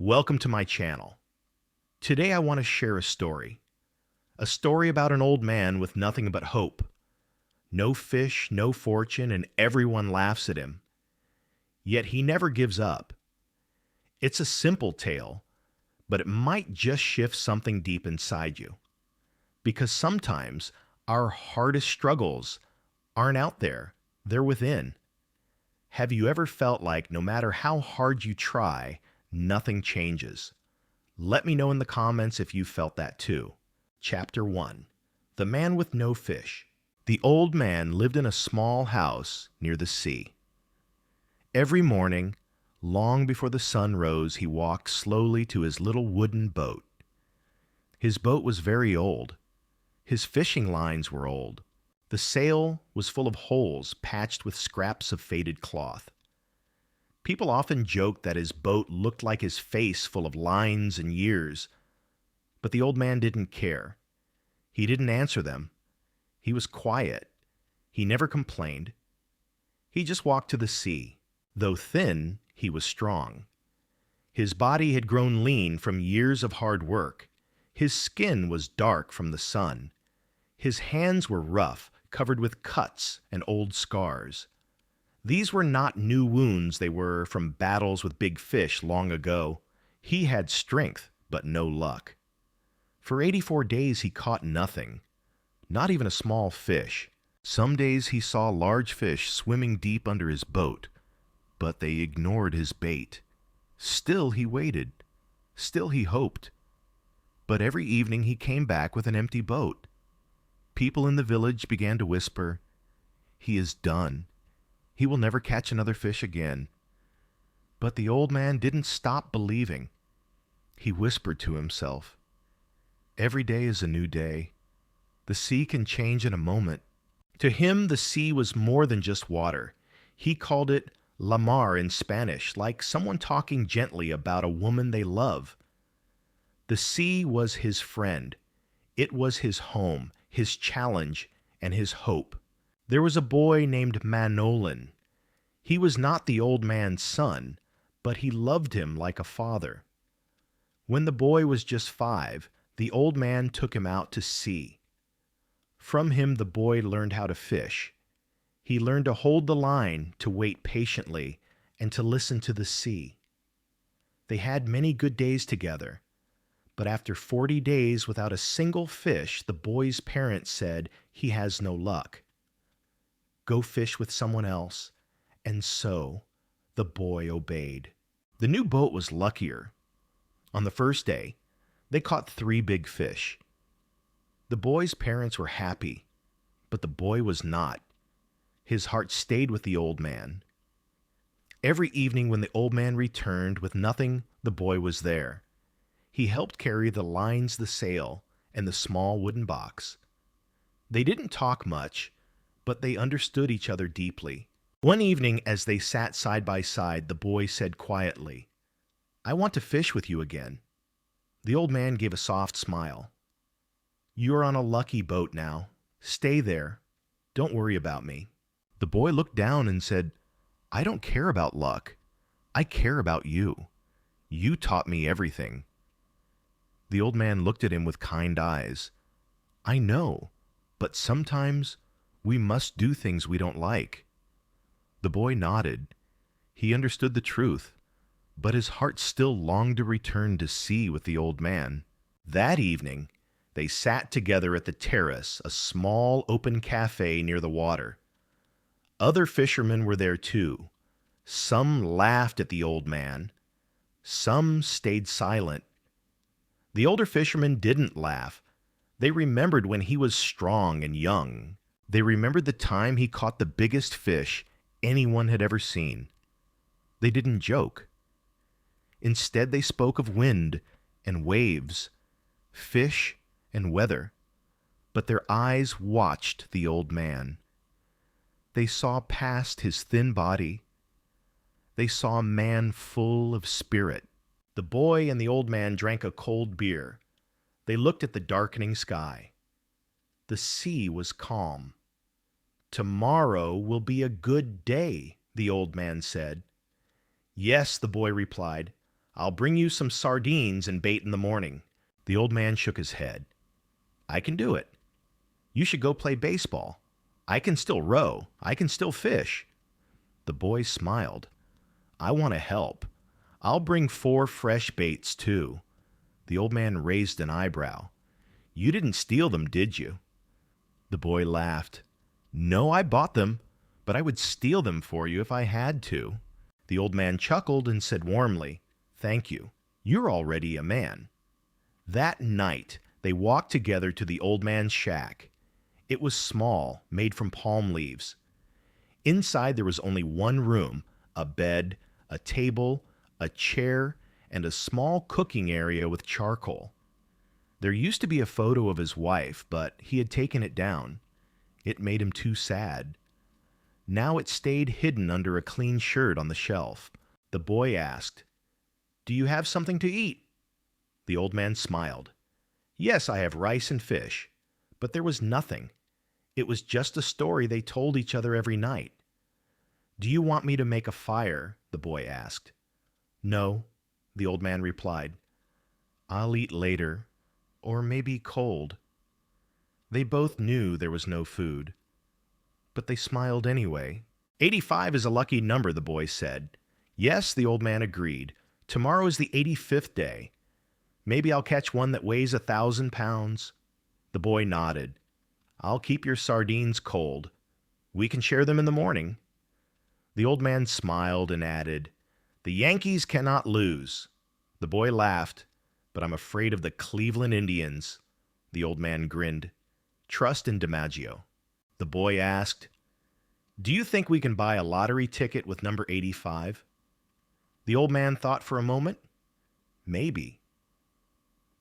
Welcome to my channel. Today I want to share a story. A story about an old man with nothing but hope. No fish, no fortune, and everyone laughs at him. Yet he never gives up. It's a simple tale, but it might just shift something deep inside you. Because sometimes our hardest struggles aren't out there, they're within. Have you ever felt like no matter how hard you try, nothing changes? Let me know in the comments if you felt that too. Chapter 1. The Man with No Fish. The old man lived in a small house near the sea. Every morning, long before the sun rose, he walked slowly to his little wooden boat. His boat was very old. His fishing lines were old. The sail was full of holes patched with scraps of faded cloth. People often joked that his boat looked like his face full of lines and years, but the old man didn't care. He didn't answer them. He was quiet. He never complained. He just walked to the sea. Though thin, he was strong. His body had grown lean from years of hard work. His skin was dark from the sun. His hands were rough, covered with cuts and old scars. These were not new wounds, they were from battles with big fish long ago. He had strength, but no luck. For 84 days he caught nothing, not even a small fish. Some days he saw large fish swimming deep under his boat, but they ignored his bait. Still he waited. Still he hoped. But every evening he came back with an empty boat. People in the village began to whisper, "He is done. He will never catch another fish again." But the old man didn't stop believing. He whispered to himself, "Every day is a new day. The sea can change in a moment." To him, the sea was more than just water. He called it la mar in Spanish, like someone talking gently about a woman they love. The sea was his friend. It was his home, his challenge, and his hope. There was a boy named Manolin. He was not the old man's son, but he loved him like a father. When the boy was just 5, the old man took him out to sea. From him, the boy learned how to fish. He learned to hold the line, to wait patiently, and to listen to the sea. They had many good days together. But after 40 days without a single fish, the boy's parents said he has no luck. Go fish with someone else. And so the boy obeyed. The new boat was luckier. On the first day, they caught 3 big fish. The boy's parents were happy, but the boy was not. His heart stayed with the old man. Every evening when the old man returned with nothing, the boy was there. He helped carry the lines, the sail, and the small wooden box. They didn't talk much, but they understood each other deeply. One evening, as they sat side by side, the boy said quietly, "I want to fish with you again." The old man gave a soft smile. "You're on a lucky boat now. Stay there. Don't worry about me." The boy looked down and said, "I don't care about luck. I care about you. You taught me everything." The old man looked at him with kind eyes. "I know, but sometimes we must do things we don't like." The boy nodded. He understood the truth, but his heart still longed to return to sea with the old man. That evening, they sat together at the terrace, a small open cafe near the water. Other fishermen were there too. Some laughed at the old man. Some stayed silent. The older fishermen didn't laugh. They remembered when he was strong and young. They remembered the time he caught the biggest fish anyone had ever seen. They didn't joke. Instead, they spoke of wind and waves, fish and weather. But their eyes watched the old man. They saw past his thin body. They saw a man full of spirit. The boy and the old man drank a cold beer. They looked at the darkening sky. The sea was calm. "Tomorrow will be a good day," the old man said. "Yes," the boy replied. I'll bring you some sardines and bait in the morning." The old man shook his head. "I can do it. You should go play baseball. I can still row. I can still fish." The boy smiled. "I want to help. I'll bring 4 fresh baits, too." The old man raised an eyebrow. "You didn't steal them, did you?" The boy laughed. "No, I bought them, but I would steal them for you if I had to." The old man chuckled and said warmly, "Thank you. You're already a man." That night, they walked together to the old man's shack. It was small, made from palm leaves. Inside there was only one room, a bed, a table, a chair, and a small cooking area with charcoal. There used to be a photo of his wife, but he had taken it down. It made him too sad. Now it stayed hidden under a clean shirt on the shelf. The boy asked, "Do you have something to eat?" The old man smiled. "Yes, I have rice and fish." But there was nothing. It was just a story they told each other every night. "Do you want me to make a fire?" the boy asked. "No," the old man replied. "I'll eat later, or maybe cold." They both knew there was no food, but they smiled anyway. 85 is a lucky number, the boy said. Yes, the old man agreed. Tomorrow is the 85th day. Maybe I'll catch one that weighs 1,000 pounds. The boy nodded. "I'll keep your sardines cold. We can share them in the morning." The old man smiled and added, "The Yankees cannot lose." The boy laughed, "But I'm afraid of the Cleveland Indians." The old man grinned. "Trust in DiMaggio." The boy asked, "Do you think we can buy a lottery ticket with number 85? The old man thought for a moment. "Maybe.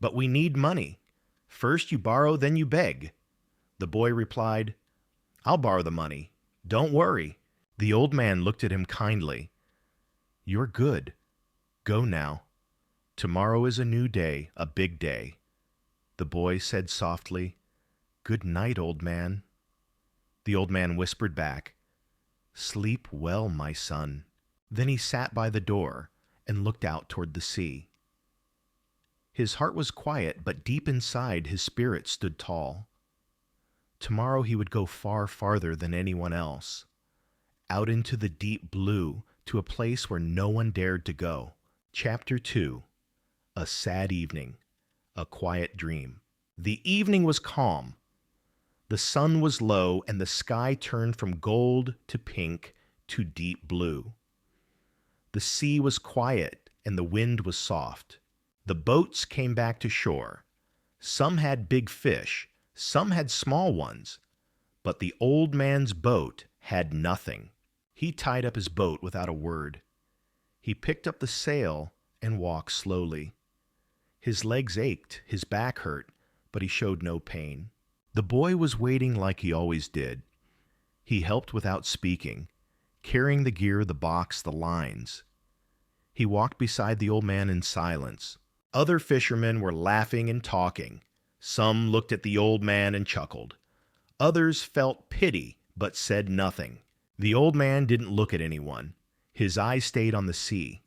But we need money. First you borrow, then you beg." The boy replied, "I'll borrow the money. Don't worry." The old man looked at him kindly. "You're good. Go now. Tomorrow is a new day, a big day." The boy said softly, "Good night, old man." The old man whispered back, "Sleep well, my son." Then he sat by the door and looked out toward the sea. His heart was quiet, but deep inside his spirit stood tall. Tomorrow he would go far farther than anyone else, out into the deep blue, to a place where no one dared to go. Chapter 2. A Sad Evening. A Quiet Dream. The evening was calm. The sun was low, and the sky turned from gold to pink to deep blue. The sea was quiet, and the wind was soft. The boats came back to shore. Some had big fish, some had small ones, but the old man's boat had nothing. He tied up his boat without a word. He picked up the sail and walked slowly. His legs ached, his back hurt, but he showed no pain. The boy was waiting like he always did. He helped without speaking, carrying the gear, the box, the lines. He walked beside the old man in silence. Other fishermen were laughing and talking. Some looked at the old man and chuckled. Others felt pity but said nothing. The old man didn't look at anyone. His eyes stayed on the sea.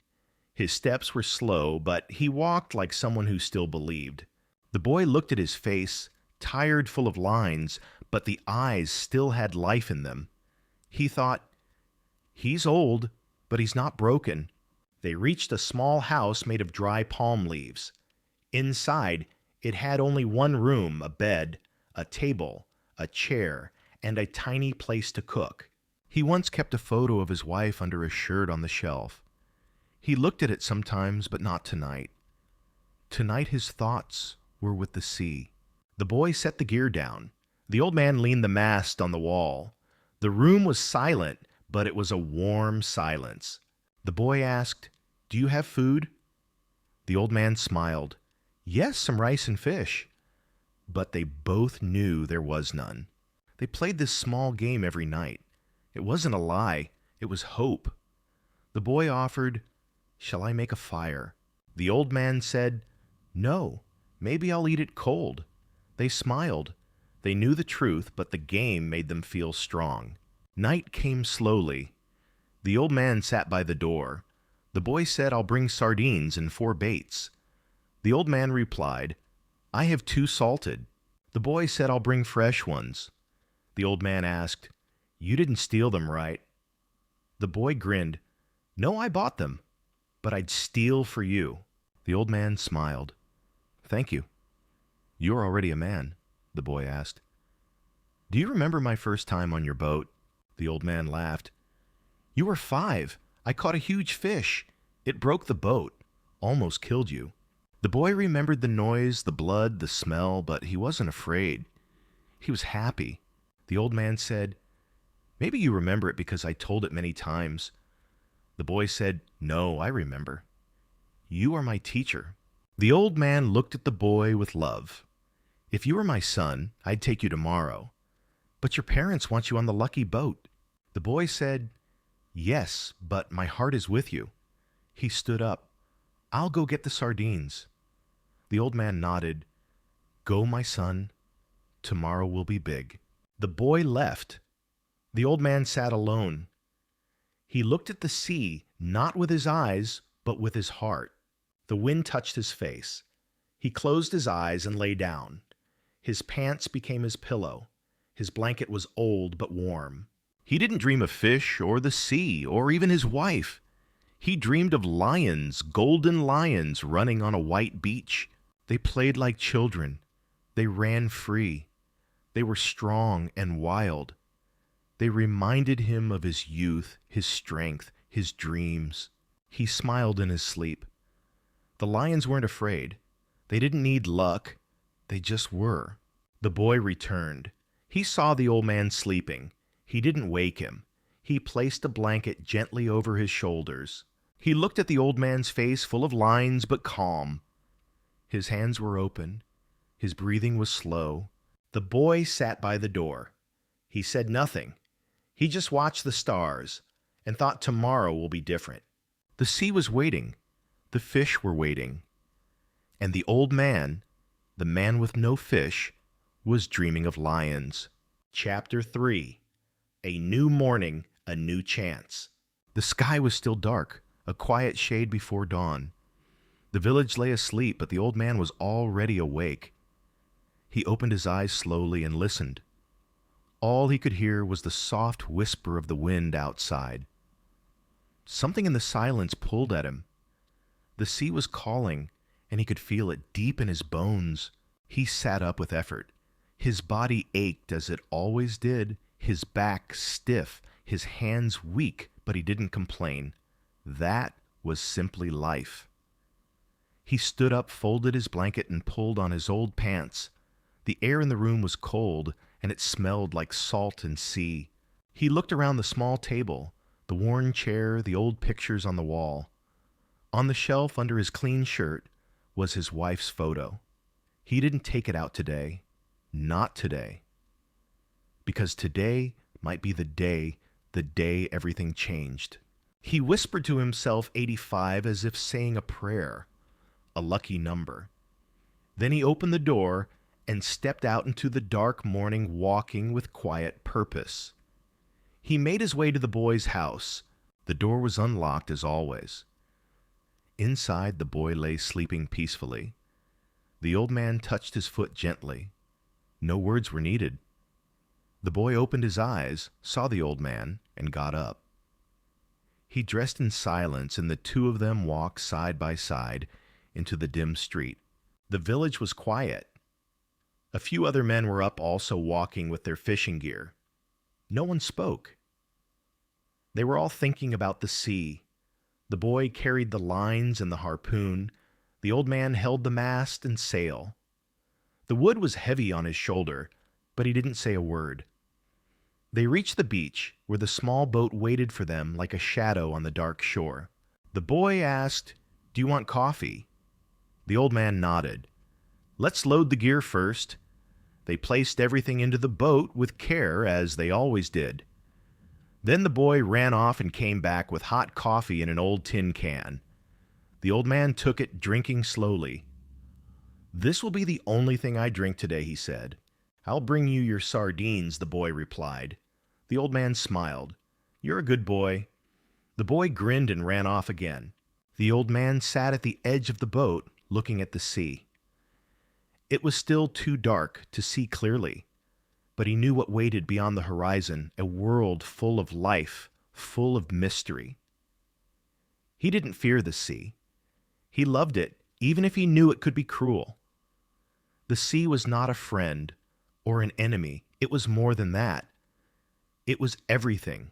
His steps were slow, but he walked like someone who still believed. The boy looked at his face, tired, full of lines, but the eyes still had life in them. He thought, "He's old, but he's not broken." They reached a small house made of dry palm leaves. Inside, it had only one room, a bed, a table, a chair, and a tiny place to cook. He once kept a photo of his wife under a shirt on the shelf. He looked at it sometimes, but not tonight. Tonight his thoughts were with the sea. The boy set the gear down. The old man leaned the mast on the wall. The room was silent, but it was a warm silence. The boy asked, "Do you have food?" The old man smiled. "Yes, some rice and fish." But they both knew there was none. They played this small game every night. It wasn't a lie. It was hope. The boy offered, "Shall I make a fire?" The old man said, "No, maybe I'll eat it cold." They smiled. They knew the truth, but the game made them feel strong. Night came slowly. The old man sat by the door. The boy said, "I'll bring sardines and 4 baits." The old man replied, "I have 2 salted." The boy said, "I'll bring fresh ones." The old man asked, "You didn't steal them, right?" The boy grinned, "No, I bought them, but I'd steal for you." The old man smiled. "Thank you. You're already a man," the boy asked. "Do you remember my first time on your boat?" The old man laughed. "You were 5. I caught a huge fish. It broke the boat, almost killed you." The boy remembered the noise, the blood, the smell, but he wasn't afraid. He was happy. The old man said, "Maybe you remember it because I told it many times." The boy said, "No, I remember. You are my teacher." The old man looked at the boy with love. "If you were my son, I'd take you tomorrow. But your parents want you on the lucky boat." The boy said, "Yes, but my heart is with you." He stood up. "I'll go get the sardines." The old man nodded. "Go, my son. Tomorrow will be big." The boy left. The old man sat alone. He looked at the sea, not with his eyes, but with his heart. The wind touched his face. He closed his eyes and lay down. His pants became his pillow. His blanket was old but warm. He didn't dream of fish or the sea or even his wife. He dreamed of lions, golden lions, running on a white beach. They played like children. They ran free. They were strong and wild. They reminded him of his youth, his strength, his dreams. He smiled in his sleep. The lions weren't afraid. They didn't need luck. They just were. The boy returned. He saw the old man sleeping. He didn't wake him. He placed a blanket gently over his shoulders. He looked at the old man's face, full of lines but calm. His hands were open. His breathing was slow. The boy sat by the door. He said nothing. He just watched the stars and thought tomorrow will be different. The sea was waiting. The fish were waiting. And the old man, the man with no fish, was dreaming of lions. Chapter 3. A new morning, a new chance. The sky was still dark, a quiet shade before dawn. The village lay asleep, but the old man was already awake. He opened his eyes slowly and listened. All he could hear was the soft whisper of the wind outside. Something in the silence pulled at him. The sea was calling, and he could feel it deep in his bones. He sat up with effort. His body ached as it always did, his back stiff, his hands weak, but he didn't complain. That was simply life. He stood up, folded his blanket, and pulled on his old pants. The air in the room was cold, and it smelled like salt and sea. He looked around the small table, the worn chair, the old pictures on the wall. On the shelf under his clean shirt was his wife's photo. He didn't take it out today. Not today. Because today might be the day everything changed. He whispered to himself 85 as if saying a prayer, a lucky number. Then he opened the door and stepped out into the dark morning, walking with quiet purpose. He made his way to the boy's house. The door was unlocked as always. Inside, the boy lay sleeping peacefully. The old man touched his foot gently. No words were needed. The boy opened his eyes, saw the old man, and got up. He dressed in silence, and the two of them walked side by side into the dim street. The village was quiet. A few other men were up also walking with their fishing gear. No one spoke. They were all thinking about the sea. The boy carried the lines and the harpoon. The old man held the mast and sail. The wood was heavy on his shoulder, but he didn't say a word. They reached the beach, where the small boat waited for them like a shadow on the dark shore. The boy asked, "Do you want coffee?" The old man nodded. "Let's load the gear first." They placed everything into the boat with care, as they always did. Then the boy ran off and came back with hot coffee in an old tin can. The old man took it, drinking slowly. "This will be the only thing I drink today," he said. "I'll bring you your sardines," the boy replied. The old man smiled. "You're a good boy." The boy grinned and ran off again. The old man sat at the edge of the boat, looking at the sea. It was still too dark to see clearly, but he knew what waited beyond the horizon, a world full of life, full of mystery. He didn't fear the sea. He loved it, even if he knew it could be cruel. The sea was not a friend or an enemy. It was more than that. It was everything.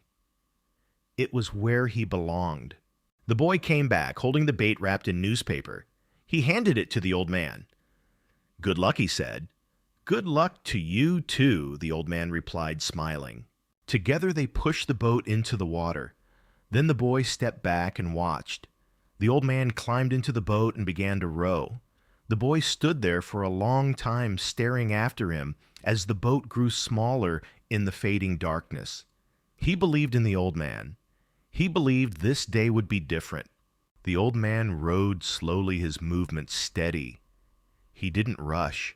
It was where he belonged. The boy came back, holding the bait wrapped in newspaper. He handed it to the old man. "Good luck," he said. "Good luck to you, too," the old man replied, smiling. Together they pushed the boat into the water. Then the boy stepped back and watched. The old man climbed into the boat and began to row. The boy stood there for a long time, staring after him as the boat grew smaller in the fading darkness. He believed in the old man. He believed this day would be different. The old man rowed slowly, his movements steady. He didn't rush.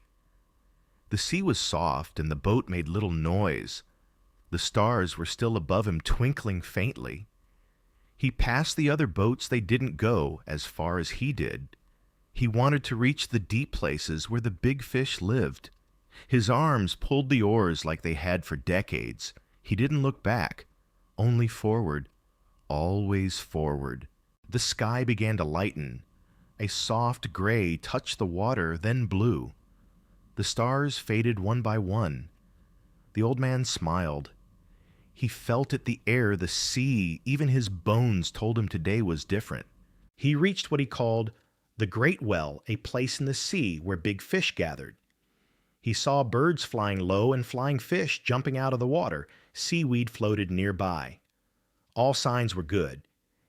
The sea was soft and the boat made little noise. The stars were still above him, twinkling faintly. He passed the other boats. They didn't go as far as he did. He wanted to reach the deep places where the big fish lived. His arms pulled the oars like they had for decades. He didn't look back, only forward, always forward. The sky began to lighten. A soft gray touched the water, then blue. The stars faded one by one. The old man smiled. He felt it, the air, the sea, even his bones told him today was different. He reached what he called the Great Well, a place in the sea where big fish gathered. He saw birds flying low and flying fish jumping out of the water. Seaweed floated nearby. All signs were good.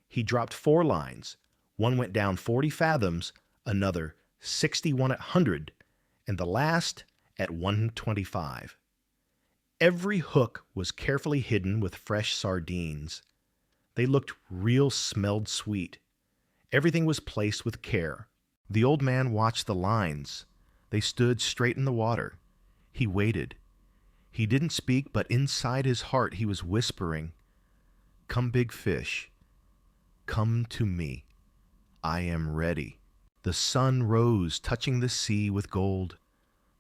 He dropped 4 lines. One went down 40 fathoms, another 61 at 100, and the last at 125. Every hook was carefully hidden with fresh sardines. They looked real, smelled sweet. Everything was placed with care. The old man watched the lines. They stood straight in the water. He waited. He didn't speak, but inside his heart he was whispering, "Come, big fish. Come to me. I am ready." The sun rose, touching the sea with gold.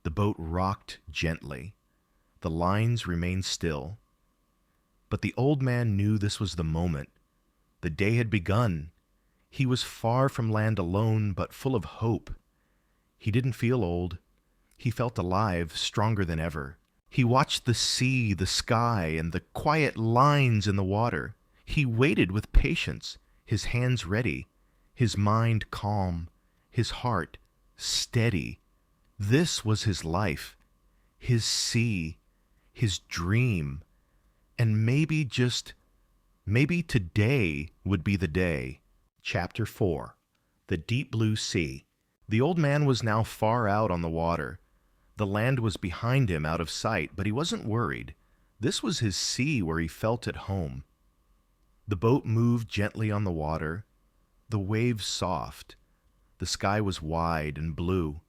The boat rocked gently. The lines remained still. But the old man knew this was the moment. The day had begun. He was far from land alone, but full of hope. He didn't feel old. He felt alive, stronger than ever. He watched the sea, the sky, and the quiet lines in the water. He waited with patience, his hands ready, his mind calm, his heart steady. This was his life, his sea, his dream, and maybe, just maybe today would be the day. Chapter 4. The Deep Blue Sea. The old man was now far out on the water. The land was behind him, out of sight, but he wasn't worried. This was his sea where he felt at home. The boat moved gently on the water, the waves soft. The sky was wide and blue.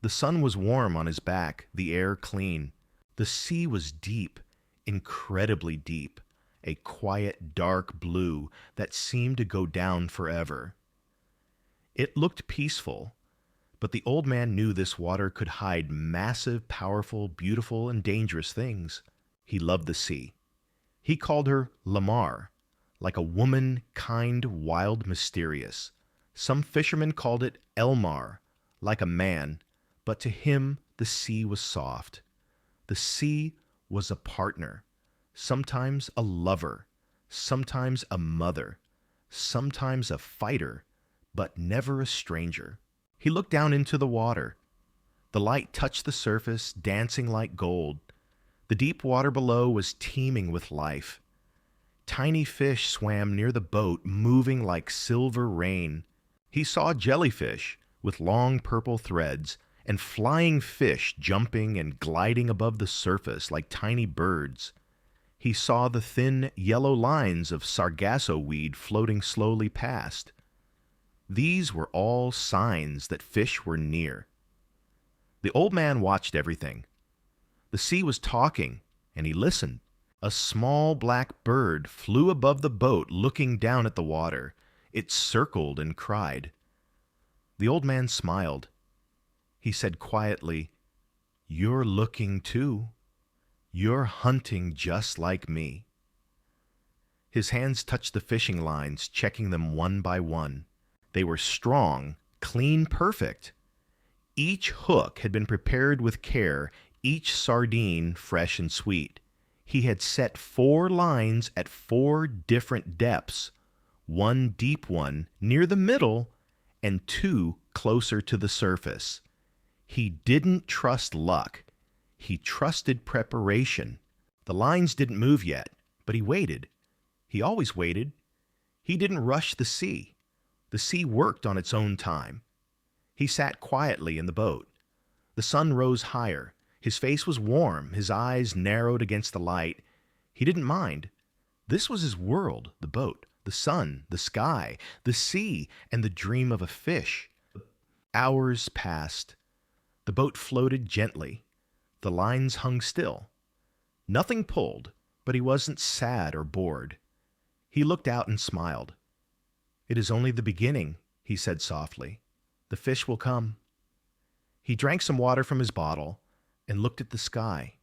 The sun was warm on his back, the air clean. The sea was deep, incredibly deep, a quiet, dark blue that seemed to go down forever. It looked peaceful, but the old man knew this water could hide massive, powerful, beautiful, and dangerous things. He loved the sea. He called her Lamar, like a woman, kind, wild, mysterious. Some fishermen called it Elmar, like a man, but to him the sea was soft. The sea was a partner, sometimes a lover, sometimes a mother, sometimes a fighter, but never a stranger. He looked down into the water. The light touched the surface, dancing like gold. The deep water below was teeming with life. Tiny fish swam near the boat, moving like silver rain. He saw jellyfish with long purple threads, and flying fish jumping and gliding above the surface like tiny birds. He saw the thin yellow lines of sargasso weed floating slowly past. These were all signs that fish were near. The old man watched everything. The sea was talking, and he listened. A small black bird flew above the boat, looking down at the water. It circled and cried. The old man smiled. He said quietly, "You're looking too. You're hunting just like me." His hands touched the fishing lines, checking them one by one. They were strong, clean, perfect. Each hook had been prepared with care, each sardine fresh and sweet. He had set 4 lines at 4 different depths, one deep one near the middle and 2 closer to the surface. He didn't trust luck. He trusted preparation. The lines didn't move yet, but he waited. He always waited. He didn't rush the sea. The sea worked on its own time. He sat quietly in the boat. The sun rose higher. His face was warm, his eyes narrowed against the light. He didn't mind. This was his world, the boat, the sun, the sky, the sea, and the dream of a fish. Hours passed. The boat floated gently. The lines hung still. Nothing pulled, but he wasn't sad or bored. He looked out and smiled. "It is only the beginning," he said softly. "The fish will come." He drank some water from his bottle and looked at the sky.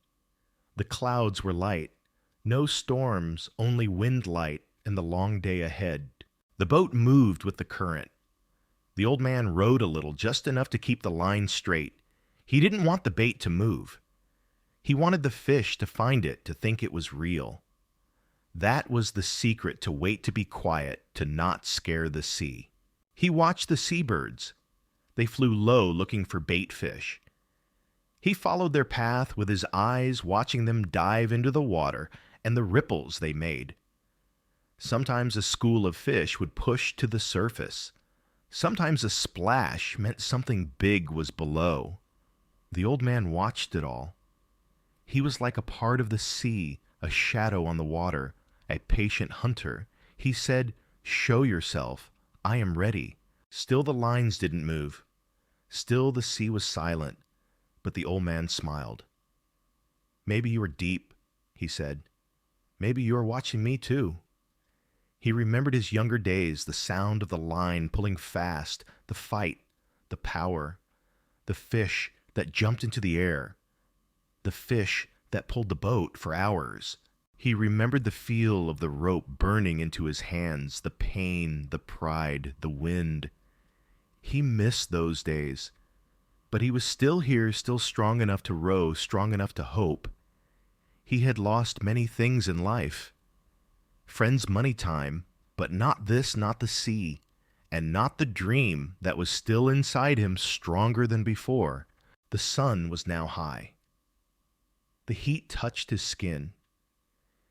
The clouds were light. No storms, only wind light and the long day ahead. The boat moved with the current. The old man rowed a little, just enough to keep the line straight. He didn't want the bait to move. He wanted the fish to find it, to think it was real. That was the secret, to wait, to be quiet, to not scare the sea. He watched the seabirds. They flew low looking for bait fish. He followed their path with his eyes, watching them dive into the water and the ripples they made. Sometimes a school of fish would push to the surface. Sometimes a splash meant something big was below. The old man watched it all. He was like a part of the sea, a shadow on the water, a patient hunter. He said, "Show yourself. I am ready." Still the lines didn't move. Still the sea was silent, but the old man smiled. "Maybe you are deep," he said. "Maybe you are watching me too." He remembered his younger days, the sound of the line pulling fast, the fight, the power, the fish that jumped into the air, the fish that pulled the boat for hours. He remembered the feel of the rope burning into his hands, the pain, the pride, the wind. He missed those days, but he was still here, still strong enough to row, strong enough to hope. He had lost many things in life. Friends, money, time, but not this, not the sea, and not the dream that was still inside him, stronger than before. The sun was now high. The heat touched his skin.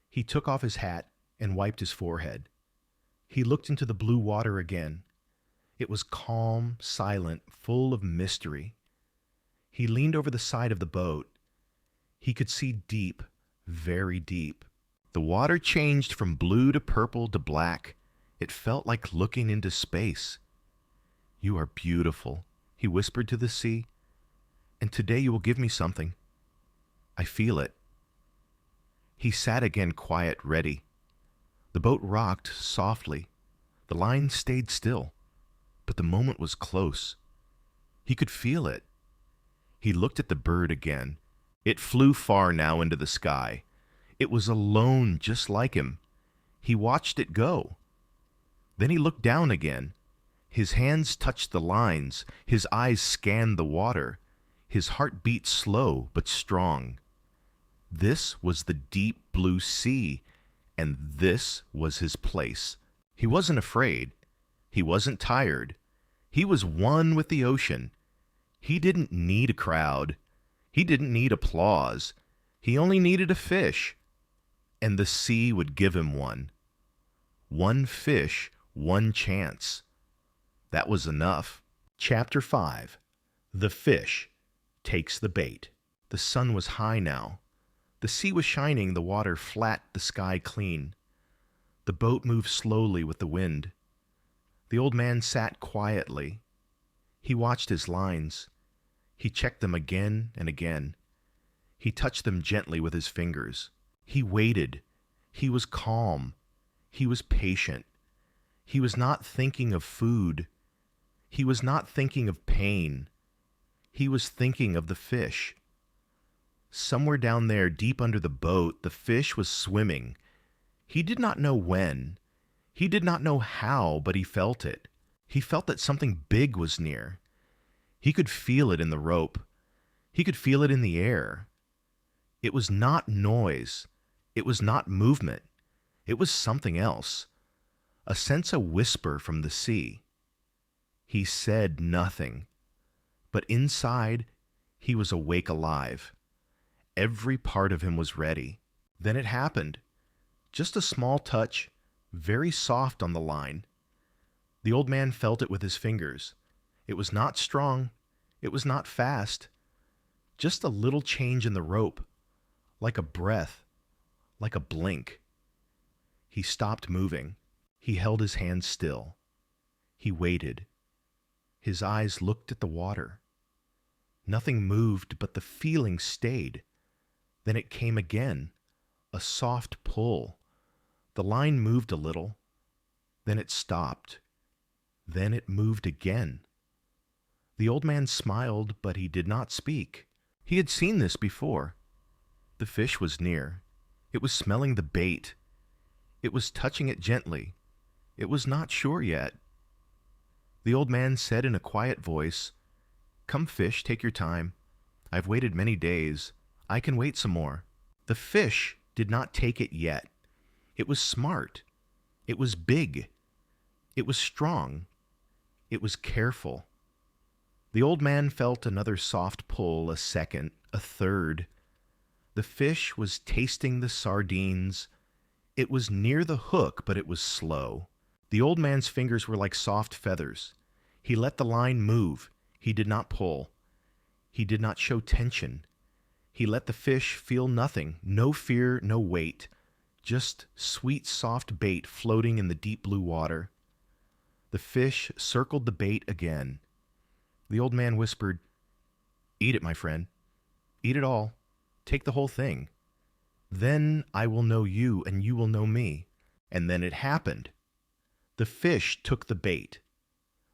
He took off his hat and wiped his forehead. He looked into the blue water again. It was calm, silent, full of mystery. He leaned over the side of the boat. He could see deep, very deep. The water changed from blue to purple to black. It felt like looking into space. "You are beautiful," he whispered to the sea, "and today you will give me something. I feel it." He sat again, quiet, ready. The boat rocked softly. The line stayed still, but the moment was close. He could feel it. He looked at the bird again. It flew far now into the sky. It was alone, just like him. He watched it go. Then he looked down again. His hands touched the lines. His eyes scanned the water. His heart beat slow but strong. This was the deep blue sea, and this was his place. He wasn't afraid. He wasn't tired. He was one with the ocean. He didn't need a crowd. He didn't need applause. He only needed a fish, and the sea would give him one. One fish, one chance. That was enough. Chapter 5. The fish takes the bait. The sun was high now. The sea was shining, the water flat, the sky clean. The boat moved slowly with the wind. The old man sat quietly. He watched his lines. He checked them again and again. He touched them gently with his fingers. He waited. He was calm. He was patient. He was not thinking of food. He was not thinking of pain. He was thinking of the fish. Somewhere down there, deep under the boat, the fish was swimming. He did not know when. He did not know how, but he felt it. He felt that something big was near. He could feel it in the rope. He could feel it in the air. It was not noise. It was not movement. It was something else. A sense of whisper from the sea. He said nothing. But inside, he was awake alive. Every part of him was ready. Then it happened. Just a small touch, very soft on the line. The old man felt it with his fingers. It was not strong. It was not fast. Just a little change in the rope, like a breath, like a blink. He stopped moving. He held his hands still. He waited. His eyes looked at the water. Nothing moved, but the feeling stayed. Then it came again, a soft pull. The line moved a little. Then it stopped. Then it moved again. The old man smiled, but he did not speak. He had seen this before. The fish was near. It was smelling the bait. It was touching it gently. It was not sure yet. The old man said in a quiet voice, "Come, fish, take your time. I've waited many days. I can wait some more." The fish did not take it yet. It was smart. It was big. It was strong. It was careful. The old man felt another soft pull, a second, a third. The fish was tasting the sardines. It was near the hook, but it was slow. The old man's fingers were like soft feathers. He let the line move. He did not pull. He did not show tension. He let the fish feel nothing, no fear, no weight, just sweet, soft bait floating in the deep blue water. The fish circled the bait again. The old man whispered, "Eat it, my friend. Eat it all. Take the whole thing. Then I will know you, and you will know me." And then it happened. The fish took the bait.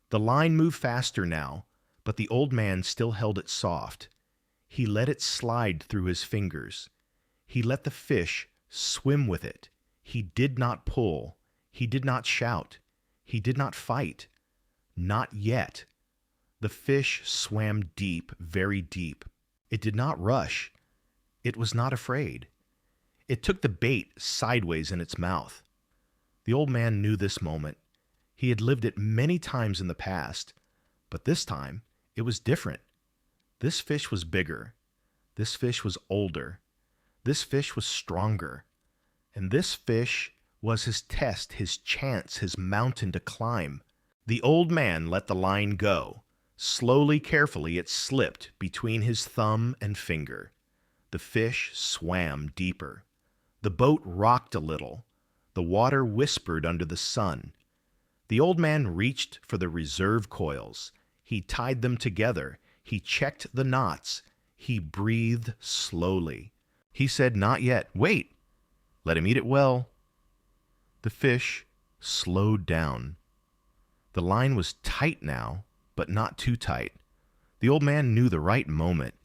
The line moved faster now, but the old man still held it soft. He let it slide through his fingers. He let the fish swim with it. He did not pull. He did not shout. He did not fight. Not yet. The fish swam deep, very deep. It did not rush. It was not afraid. It took the bait sideways in its mouth. The old man knew this moment. He had lived it many times in the past, but this time it was different. This fish was bigger. This fish was older. This fish was stronger. And this fish was his test, his chance, his mountain to climb. The old man let the line go. Slowly, carefully, it slipped between his thumb and finger. The fish swam deeper. The boat rocked a little. The water whispered under the sun. The old man reached for the reserve coils. He tied them together. He checked the knots. He breathed slowly. He said, "Not yet. Wait. Let him eat it well." The fish slowed down. The line was tight now, but not too tight. The old man knew the right moment.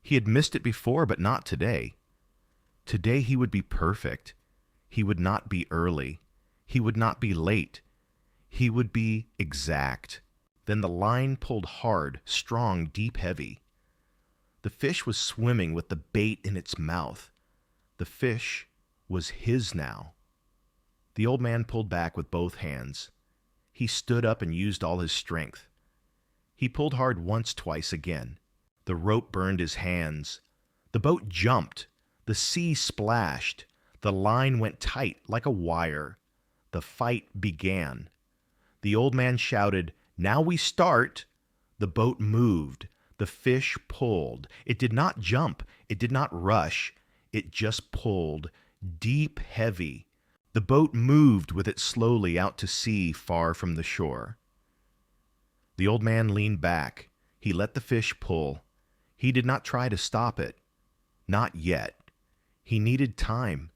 He had missed it before, but not today. Today he would be perfect. He would not be early. He would not be late. He would be exact. Then the line pulled hard, strong, deep, heavy. The fish was swimming with the bait in its mouth. The fish was his now. The old man pulled back with both hands. He stood up and used all his strength. He pulled hard once, twice again. The rope burned his hands. The boat jumped. The sea splashed. The line went tight like a wire. The fight began. The old man shouted, "Now we start!" The boat moved. The fish pulled. It did not jump. It did not rush. It just pulled, deep, heavy. The boat moved with it slowly out to sea, far from the shore. The old man leaned back. He let the fish pull. He did not try to stop it. Not yet. He needed time.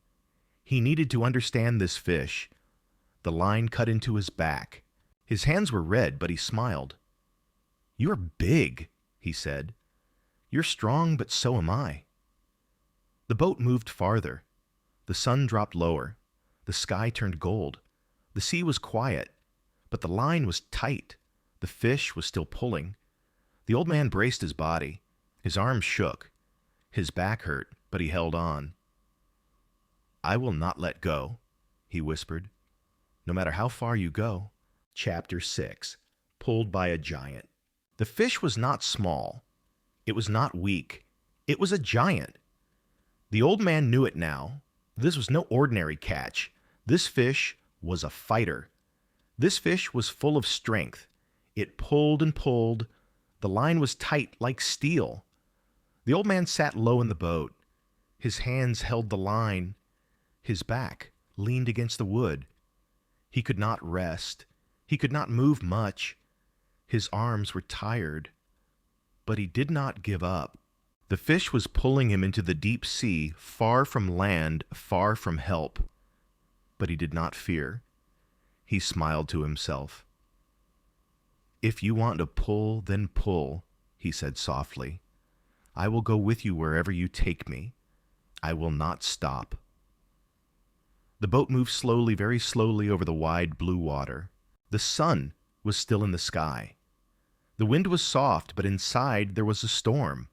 He needed to understand this fish. The line cut into his back. His hands were red, but he smiled. "You're big," he said. "You're strong, but so am I." The boat moved farther. The sun dropped lower. The sky turned gold. The sea was quiet, but the line was tight. The fish was still pulling. The old man braced his body. His arms shook. His back hurt, but he held on. "I will not let go," he whispered. "No matter how far you go." Chapter 6. Pulled by a Giant. The fish was not small. It was not weak. It was a giant. The old man knew it now. This was no ordinary catch. This fish was a fighter. This fish was full of strength. It pulled and pulled. The line was tight like steel. The old man sat low in the boat. His hands held the line. His back leaned against the wood. He could not rest. He could not move much. His arms were tired. But he did not give up. The fish was pulling him into the deep sea, far from land, far from help. But he did not fear. He smiled to himself. "If you want to pull, then pull," he said softly. "I will go with you wherever you take me. I will not stop." The boat moved slowly, very slowly over the wide blue water. The sun was still in the sky. The wind was soft, but inside there was a storm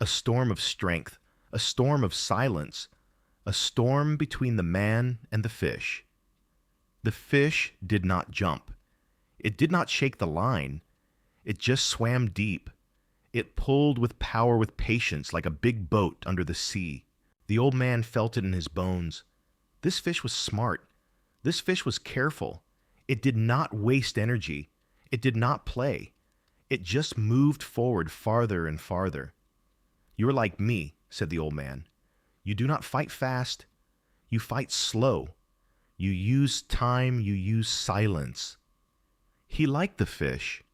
of strength, a storm of silence, a storm between the man and the fish. The fish did not jump. It did not shake the line. It just swam deep. It pulled with power, with patience, like a big boat under the sea. The old man felt it in his bones. This fish was smart. This fish was careful. It did not waste energy. It did not play. It just moved forward farther and farther. "You are like me," said the old man. "You do not fight fast. You fight slow. You use time. You use silence." He liked the fish.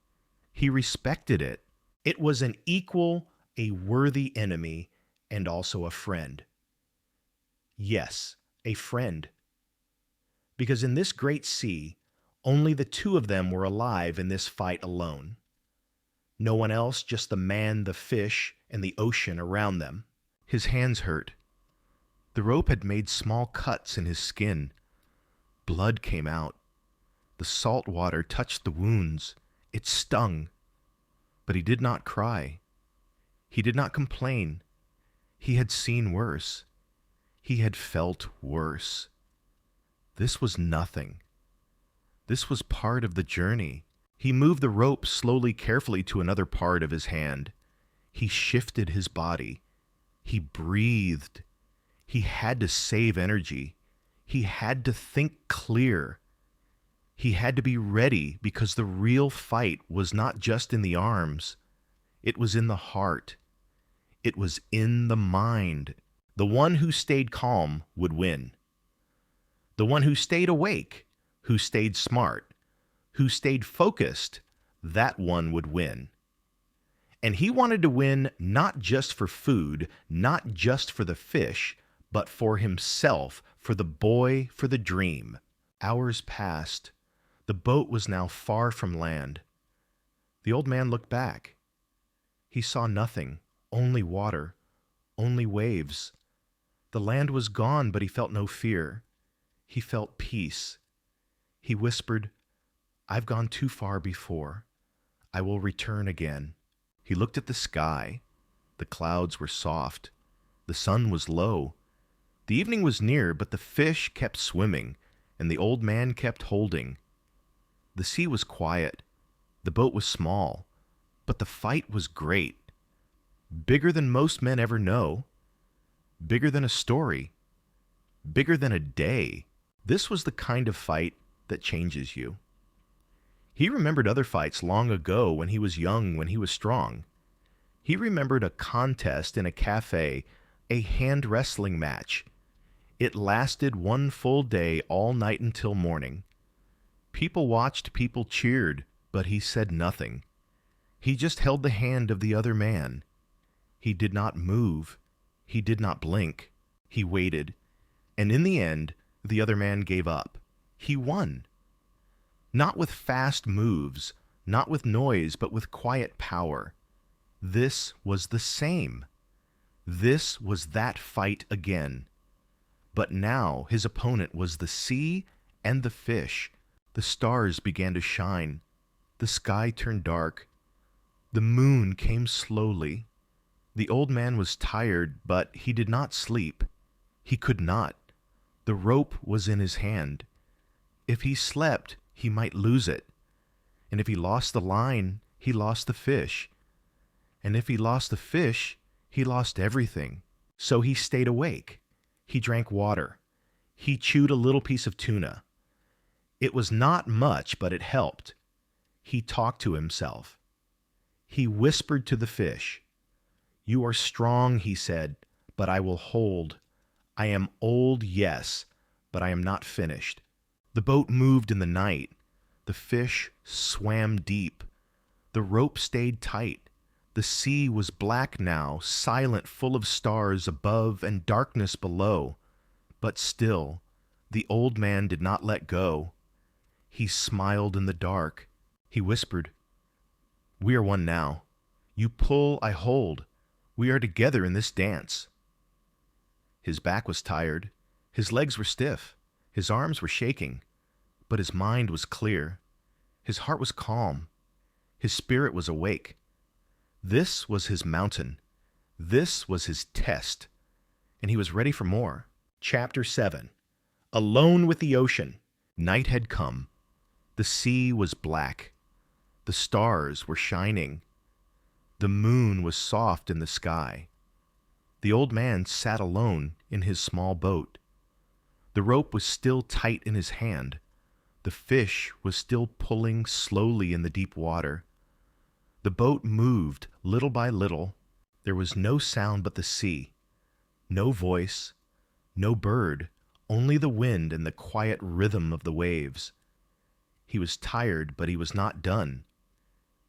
He respected it. It was an equal, a worthy enemy, and also a friend. Yes, a friend. Because in this great sea, only the two of them were alive in this fight alone. No one else, just the man, the fish, and the ocean around them. His hands hurt. The rope had made small cuts in his skin. Blood came out. The salt water touched the wounds. It stung. But he did not cry. He did not complain. He had seen worse. He had felt worse. This was nothing. This was part of the journey. He moved the rope slowly, carefully to another part of his hand. He shifted his body. He breathed. He had to save energy. He had to think clear. He had to be ready because the real fight was not just in the arms. It was in the heart. It was in the mind. The one who stayed calm would win. The one who stayed awake, who stayed smart, who stayed focused, that one would win. And he wanted to win not just for food, not just for the fish, but for himself, for the boy, for the dream. Hours passed. The boat was now far from land. The old man looked back. He saw nothing, only water, only waves. The land was gone, but he felt no fear. He felt peace. He whispered, "I've gone too far before. I will return again." He looked at the sky. The clouds were soft. The sun was low. The evening was near, but the fish kept swimming, and the old man kept holding. The sea was quiet. The boat was small, but the fight was great. Bigger than most men ever know. Bigger than a story. Bigger than a day. This was the kind of fight that changes you. He remembered other fights long ago when he was young, when he was strong. He remembered a contest in a cafe, a hand wrestling match. It lasted one full day, all night until morning. People watched, people cheered, but he said nothing. He just held the hand of the other man. He did not move. He did not blink. He waited. And in the end, the other man gave up. He won. Not with fast moves, not with noise, but with quiet power. This was the same. This was that fight again. But now his opponent was the sea and the fish. The stars began to shine. The sky turned dark. The moon came slowly. The old man was tired, but he did not sleep. He could not. The rope was in his hand. If he slept, he might lose it. And if he lost the line, he lost the fish. And if he lost the fish, he lost everything. So he stayed awake. He drank water. He chewed a little piece of tuna. It was not much, but it helped. He talked to himself. He whispered to the fish. "You are strong," he said, "but I will hold. I am old, yes, but I am not finished." The boat moved in the night. The fish swam deep. The rope stayed tight. The sea was black now, silent, full of stars above and darkness below. But still, the old man did not let go. He smiled in the dark. He whispered, "We are one now. You pull, I hold. We are together in this dance." His back was tired. His legs were stiff. His arms were shaking. But his mind was clear. His heart was calm. His spirit was awake. This was his mountain. This was his test. And he was ready for more. Chapter 7. Alone with the ocean. Night had come. The sea was black. The stars were shining. The moon was soft in the sky. The old man sat alone in his small boat. The rope was still tight in his hand. The fish was still pulling slowly in the deep water. The boat moved little by little. There was no sound but the sea. No voice, no bird, only the wind and the quiet rhythm of the waves. He was tired, but he was not done.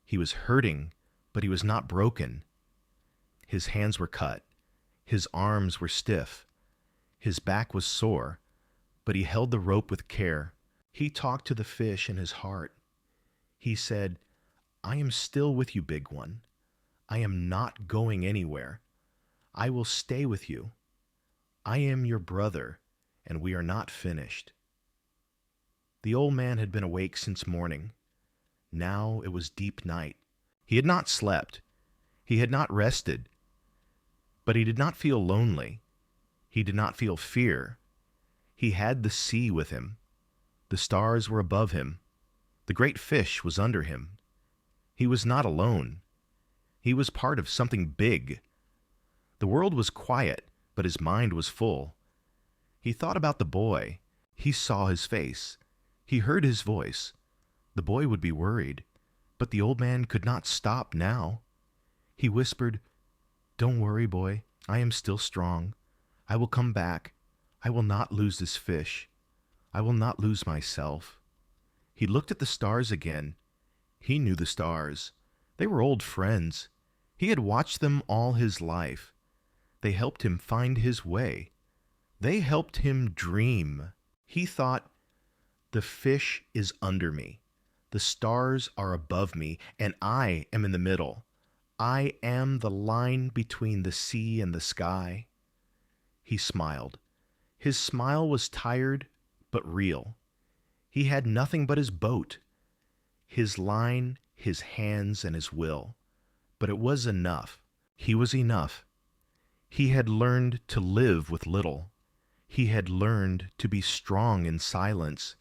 He was hurting, but he was not broken. His hands were cut. His arms were stiff. His back was sore, but he held the rope with care. He talked to the fish in his heart. He said, "I am still with you, big one. I am not going anywhere. I will stay with you. I am your brother, and we are not finished." The old man had been awake since morning. Now it was deep night. He had not slept. He had not rested. But he did not feel lonely. He did not feel fear. He had the sea with him. The stars were above him. The great fish was under him. He was not alone. He was part of something big. The world was quiet, but his mind was full. He thought about the boy. He saw his face. He heard his voice. The boy would be worried, but the old man could not stop now. He whispered, "Don't worry, boy. I am still strong. I will come back. I will not lose this fish. I will not lose myself." He looked at the stars again. He knew the stars. They were old friends. He had watched them all his life. They helped him find his way. They helped him dream. He thought, "The fish is under me. The stars are above me, and I am in the middle. I am the line between the sea and the sky." He smiled. His smile was tired, but real. He had nothing but his boat, his line, his hands, and his will. But it was enough. He was enough. He had learned to live with little. He had learned to be strong in silence.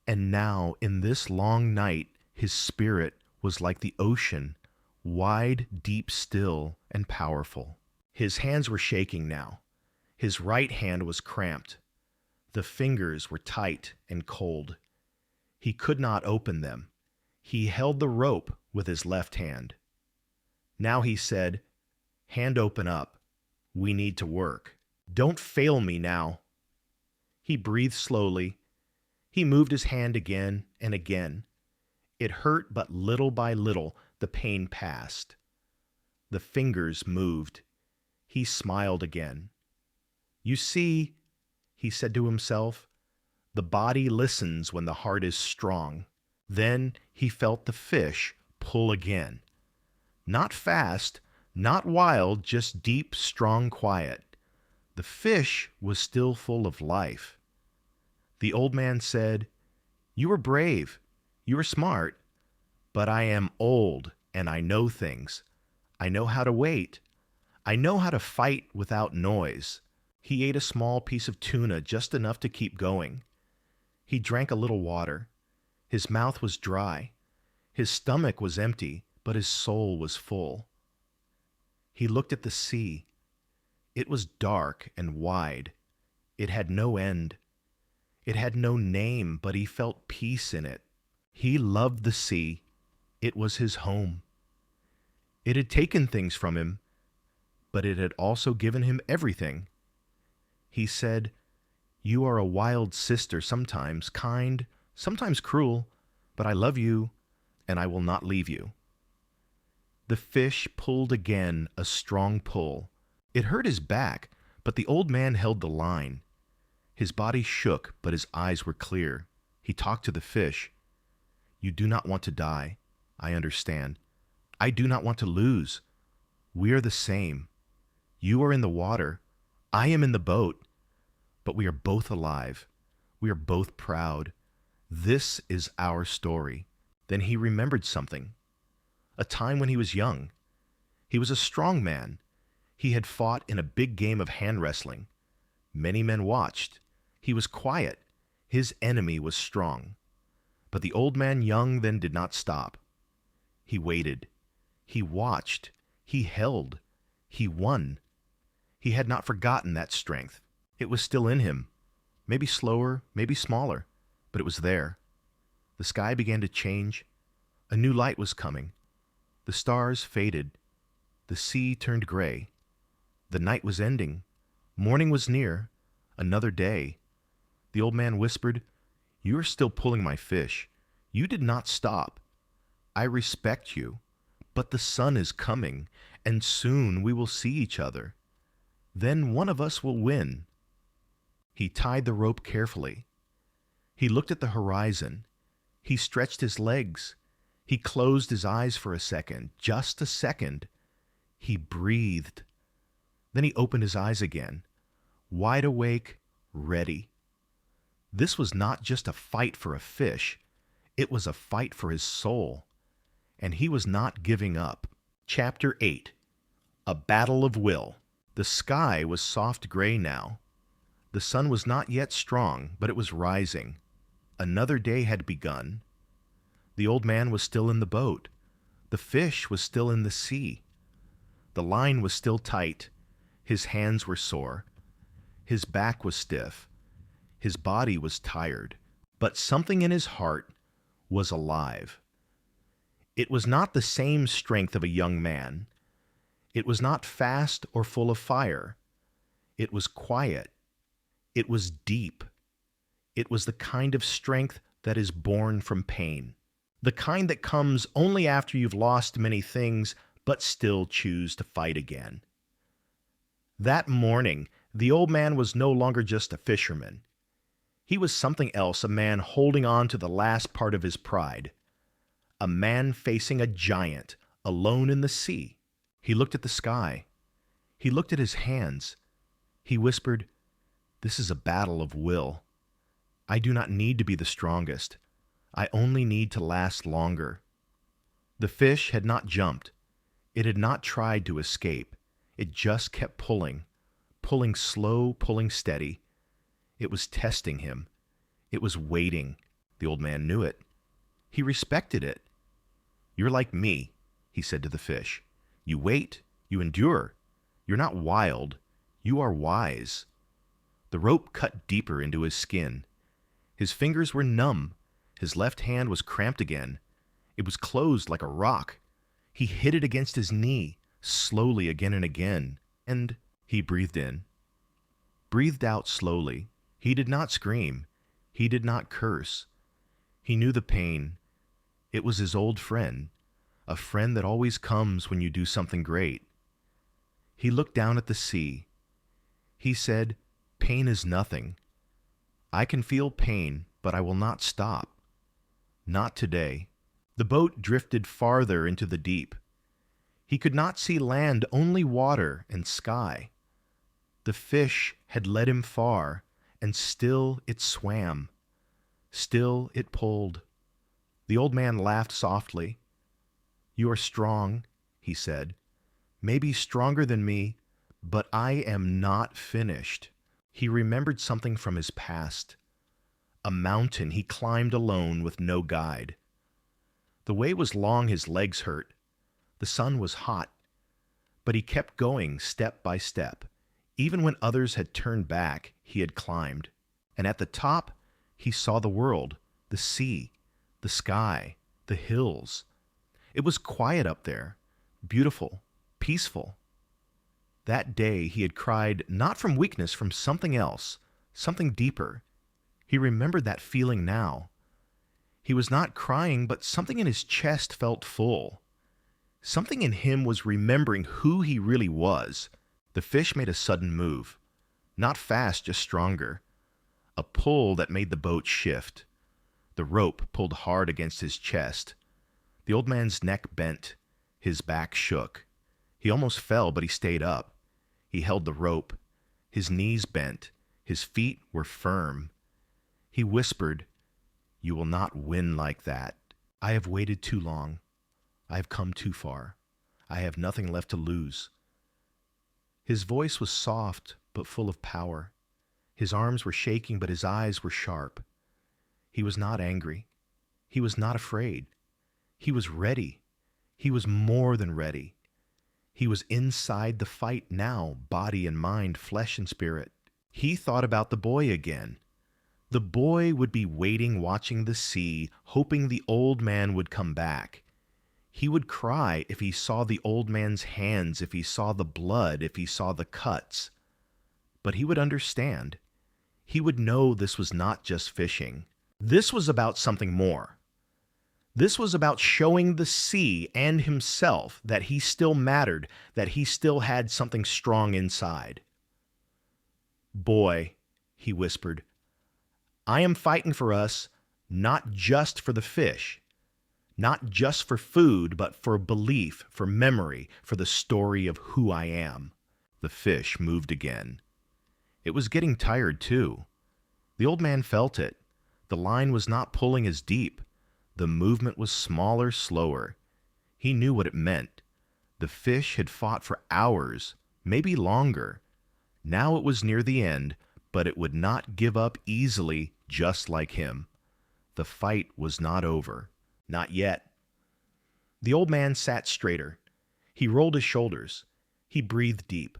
And now, in this long night, his spirit was like the ocean, wide, deep, still, and powerful. His hands were shaking now. His right hand was cramped. The fingers were tight and cold. He could not open them. He held the rope with his left hand. Now he said, "Hand open up. We need to work. Don't fail me now." He breathed slowly. He moved his hand again and again. It hurt, but little by little the pain passed. The fingers moved. He smiled again. "You see," he said to himself, The body listens when the heart is strong. Then he felt the fish pull again. Not fast, not wild, just deep, strong quiet. The fish was still full of life. The old man said, "You are brave, you are smart, but I am old and I know things. I know how to wait. I know how to fight without noise." He ate a small piece of tuna, just enough to keep going. He drank a little water. His mouth was dry. His stomach was empty, but his soul was full. He looked at the sea. It was dark and wide. It had no end. It had no name, but he felt peace in it. He loved the sea. It was his home. It had taken things from him, but it had also given him everything. He said, "You are a wild sister sometimes, kind, sometimes cruel, but I love you, and I will not leave you." The fish pulled again, a strong pull. It hurt his back, but the old man held the line. His body shook, but his eyes were clear. He talked to the fish. "You do not want to die. I understand. I do not want to lose. We are the same. You are in the water. I am in the boat. But we are both alive. We are both proud. This is our story." Then he remembered something. A time when he was young. He was a strong man. He had fought in a big game of hand wrestling. Many men watched. He was quiet. His enemy was strong. But the old man young then did not stop. He waited. He watched. He held. He won. He had not forgotten that strength. It was still in him. Maybe slower, maybe smaller, but it was there. The sky began to change. A new light was coming. The stars faded. The sea turned gray. The night was ending. Morning was near. Another day. The old man whispered, "You are still pulling my fish. You did not stop. I respect you. But the sun is coming, and soon we will see each other. Then one of us will win." He tied the rope carefully. He looked at the horizon. He stretched his legs. He closed his eyes for a second, just a second. He breathed. Then he opened his eyes again, wide awake, ready. This was not just a fight for a fish. It was a fight for his soul. And he was not giving up. Chapter 8. A Battle of Will. The sky was soft gray now. The sun was not yet strong, but it was rising. Another day had begun. The old man was still in the boat. The fish was still in the sea. The line was still tight. His hands were sore. His back was stiff. His body was tired. But something in his heart was alive. It was not the same strength of a young man. It was not fast or full of fire. It was quiet. It was deep. It was the kind of strength that is born from pain. The kind that comes only after you've lost many things, but still choose to fight again. That morning, the old man was no longer just a fisherman. He was something else, a man holding on to the last part of his pride. A man facing a giant, alone in the sea. He looked at the sky. He looked at his hands. He whispered, "This is a battle of will. I do not need to be the strongest. I only need to last longer." The fish had not jumped. It had not tried to escape. It just kept pulling, pulling slow, pulling steady. It was testing him. It was waiting. The old man knew it. He respected it. "You're like me," he said to the fish. "You wait, you endure. You're not wild. You are wise." The rope cut deeper into his skin. His fingers were numb. His left hand was cramped again. It was closed like a rock. He hit it against his knee, slowly again and again, and he breathed in. Breathed out slowly. He did not scream. He did not curse. He knew the pain. It was his old friend, a friend that always comes when you do something great. He looked down at the sea. He said, "Pain is nothing. I can feel pain, but I will not stop. Not today. The boat drifted farther into the deep. He could not see land, only water and sky. The fish had led him far, and still it swam. Still it pulled. The old man laughed softly. "You are strong," he said. "Maybe stronger than me, but I am not finished." He remembered something from his past. A mountain he climbed alone with no guide. The way was long, his legs hurt. The sun was hot, but he kept going step by step. Even when others had turned back, he had climbed. And at the top, he saw the world, the sea, the sky, the hills. It was quiet up there, beautiful, peaceful. That day he had cried not from weakness, from something else, something deeper. He remembered that feeling now. He was not crying, but something in his chest felt full. Something in him was remembering who he really was. The fish made a sudden move. Not fast, just stronger. A pull that made the boat shift. The rope pulled hard against his chest. The old man's neck bent. His back shook. He almost fell, but he stayed up. He held the rope. His knees bent. His feet were firm. He whispered, "You will not win like that. I have waited too long. I have come too far. I have nothing left to lose." His voice was soft, but full of power. His arms were shaking, but his eyes were sharp. He was not angry. He was not afraid. He was ready. He was more than ready. He was inside the fight now, body and mind, flesh and spirit. He thought about the boy again. The boy would be waiting, watching the sea, hoping the old man would come back. He would cry if he saw the old man's hands, if he saw the blood, if he saw the cuts. But he would understand. He would know this was not just fishing. This was about something more. This was about showing the sea and himself that he still mattered, that he still had something strong inside. "Boy," he whispered, "I am fighting for us, not just for the fish. Not just for food, but for belief, for memory, for the story of who I am." The fish moved again. It was getting tired, too. The old man felt it. The line was not pulling as deep. The movement was smaller, slower. He knew what it meant. The fish had fought for hours, maybe longer. Now it was near the end, but it would not give up easily, just like him. The fight was not over. Not yet. The old man sat straighter. He rolled his shoulders. He breathed deep.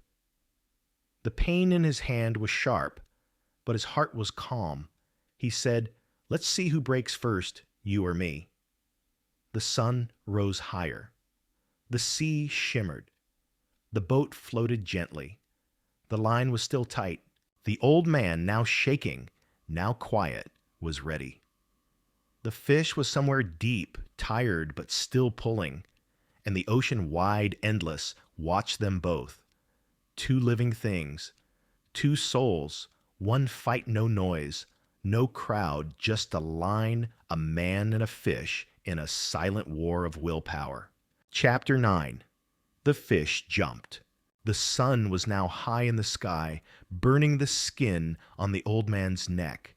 The pain in his hand was sharp, but his heart was calm. He said, "Let's see who breaks first, you or me." The sun rose higher. The sea shimmered. The boat floated gently. The line was still tight. The old man, now shaking, now quiet, was ready. The fish was somewhere deep, tired, but still pulling, and the ocean wide, endless, watched them both. Two living things, two souls, one fight, no noise, no crowd, just a line, a man and a fish in a silent war of willpower. Chapter 9. The fish jumped. The sun was now high in the sky, burning the skin on the old man's neck.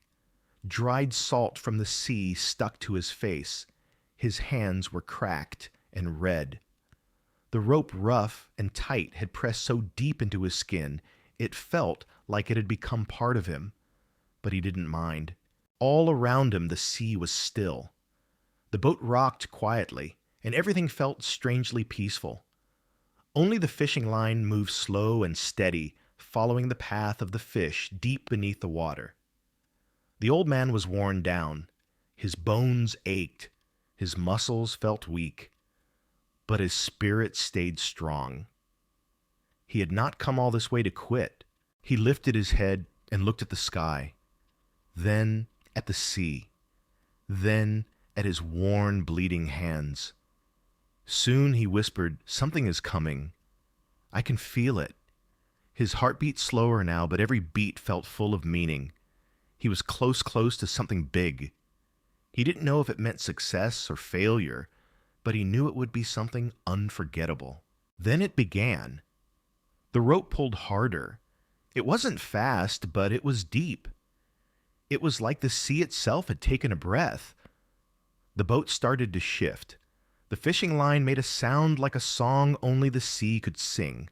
Dried salt from the sea stuck to his face. His hands were cracked and red. The rope, rough and tight, had pressed so deep into his skin, it felt like it had become part of him. But he didn't mind. All around him the sea was still. The boat rocked quietly, and everything felt strangely peaceful. Only the fishing line moved slow and steady, following the path of the fish deep beneath the water. The old man was worn down. His bones ached. His muscles felt weak. But his spirit stayed strong. He had not come all this way to quit. He lifted his head and looked at the sky, then at the sea, then at his worn, bleeding hands. Soon he whispered, "Something is coming. I can feel it." His heart beat slower now, but every beat felt full of meaning. He was close to something big. He didn't know if it meant success or failure, but he knew it would be something unforgettable. Then it began. The rope pulled harder. It wasn't fast, but it was deep. It was like the sea itself had taken a breath. The boat started to shift. The fishing line made a sound like a song only the sea could sing.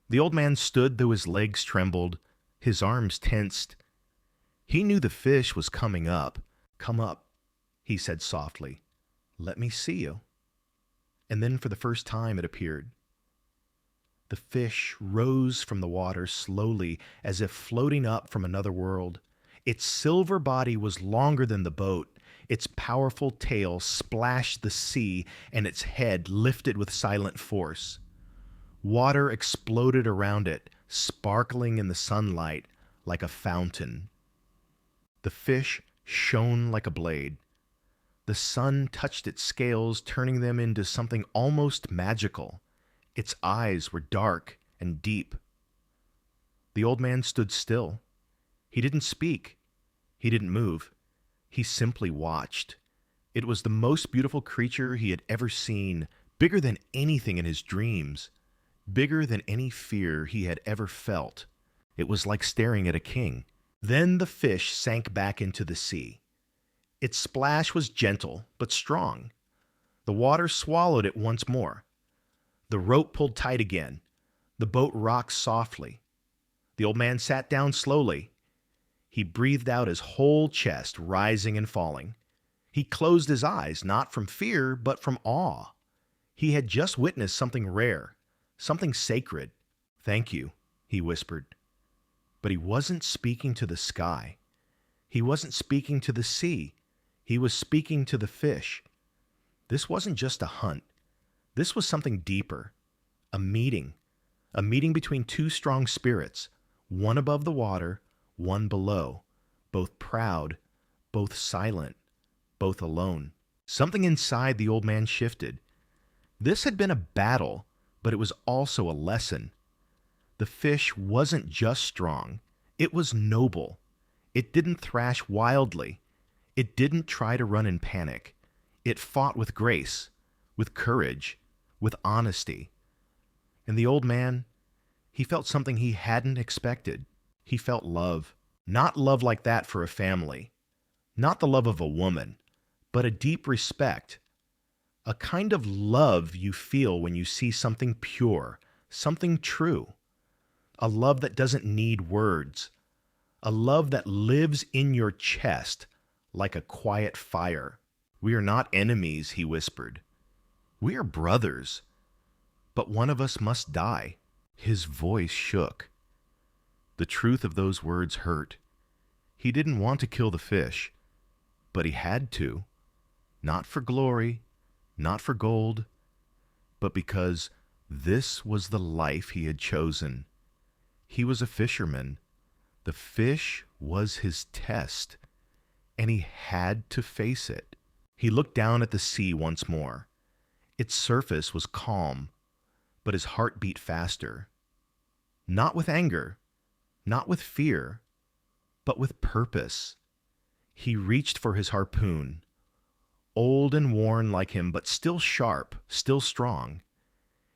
The old man stood though his legs trembled, his arms tensed. He knew the fish was coming up. "Come up," he said softly. "Let me see you." And then for the first time it appeared. The fish rose from the water slowly, as if floating up from another world. Its silver body was longer than the boat. Its powerful tail splashed the sea, and its head lifted with silent force. Water exploded around it, sparkling in the sunlight like a fountain. The fish shone like a blade. The sun touched its scales, turning them into something almost magical. Its eyes were dark and deep. The old man stood still. He didn't speak. He didn't move. He simply watched. It was the most beautiful creature he had ever seen, bigger than anything in his dreams, bigger than any fear he had ever felt. It was like staring at a king. Then the fish sank back into the sea. Its splash was gentle but strong. The water swallowed it once more. The rope pulled tight again. The boat rocked softly. The old man sat down slowly. He breathed out his whole chest, rising and falling. He closed his eyes, not from fear, but from awe. He had just witnessed something rare, something sacred. "Thank you," he whispered. But he wasn't speaking to the sky. He wasn't speaking to the sea. He was speaking to the fish. This wasn't just a hunt. This was something deeper. A meeting between two strong spirits, one above the water, one below, both proud, both silent, both alone. Something inside the old man shifted. This had been a battle, but it was also a lesson. The fish wasn't just strong. It was noble. It didn't thrash wildly. It didn't try to run in panic. It fought with grace, with courage, with honesty. And the old man, he felt something he hadn't expected. He felt love. Not love like that for a family. Not the love of a woman, but a deep respect. A kind of love you feel when you see something pure, something true. A love that doesn't need words. A love that lives in your chest like a quiet fire. "We are not enemies," he whispered. "We are brothers. But one of us must die." His voice shook. The truth of those words hurt. He didn't want to kill the fish, but he had to. Not for glory, not for gold, but because this was the life he had chosen. He was a fisherman. The fish was his test, and he had to face it. He looked down at the sea once more. Its surface was calm, but his heart beat faster. Not with anger, not with fear, but with purpose. He reached for his harpoon, old and worn like him, but still sharp, still strong.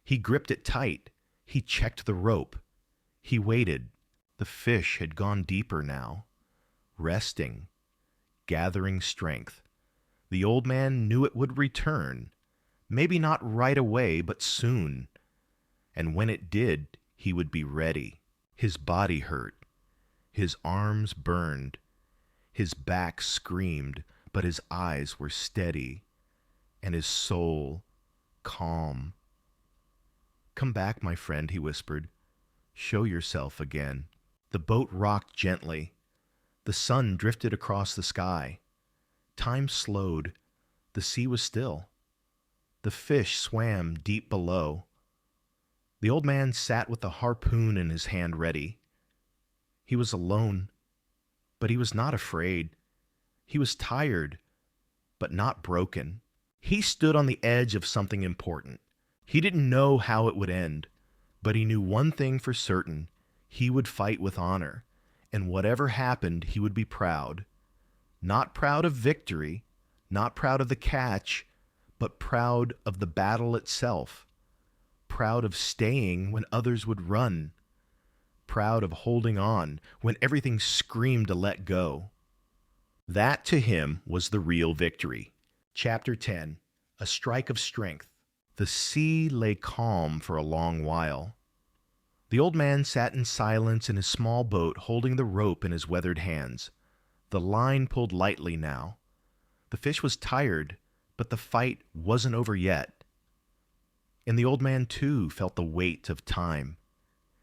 He gripped it tight. He checked the rope. He waited. The fish had gone deeper now, resting, gathering strength. The old man knew it would return, maybe not right away, but soon. And when it did, he would be ready. His body hurt. His arms burned. His back screamed, but his eyes were steady, and his soul calm. "Come back, my friend," he whispered. "Show yourself again." The boat rocked gently. The sun drifted across the sky. Time slowed. The sea was still. The fish swam deep below. The old man sat with the harpoon in his hand ready. He was alone, but he was not afraid. He was tired, but not broken. He stood on the edge of something important. He didn't know how it would end, but he knew one thing for certain. He would fight with honor, and whatever happened, he would be proud. Not proud of victory, not proud of the catch, but proud of the battle itself. Proud of staying when others would run. Proud of holding on when everything screamed to let go. That to him was the real victory. Chapter 10. A Strike of Strength. The sea lay calm for a long while. The old man sat in silence in his small boat, holding the rope in his weathered hands. The line pulled lightly now. The fish was tired, but the fight wasn't over yet. And the old man, too, felt the weight of time.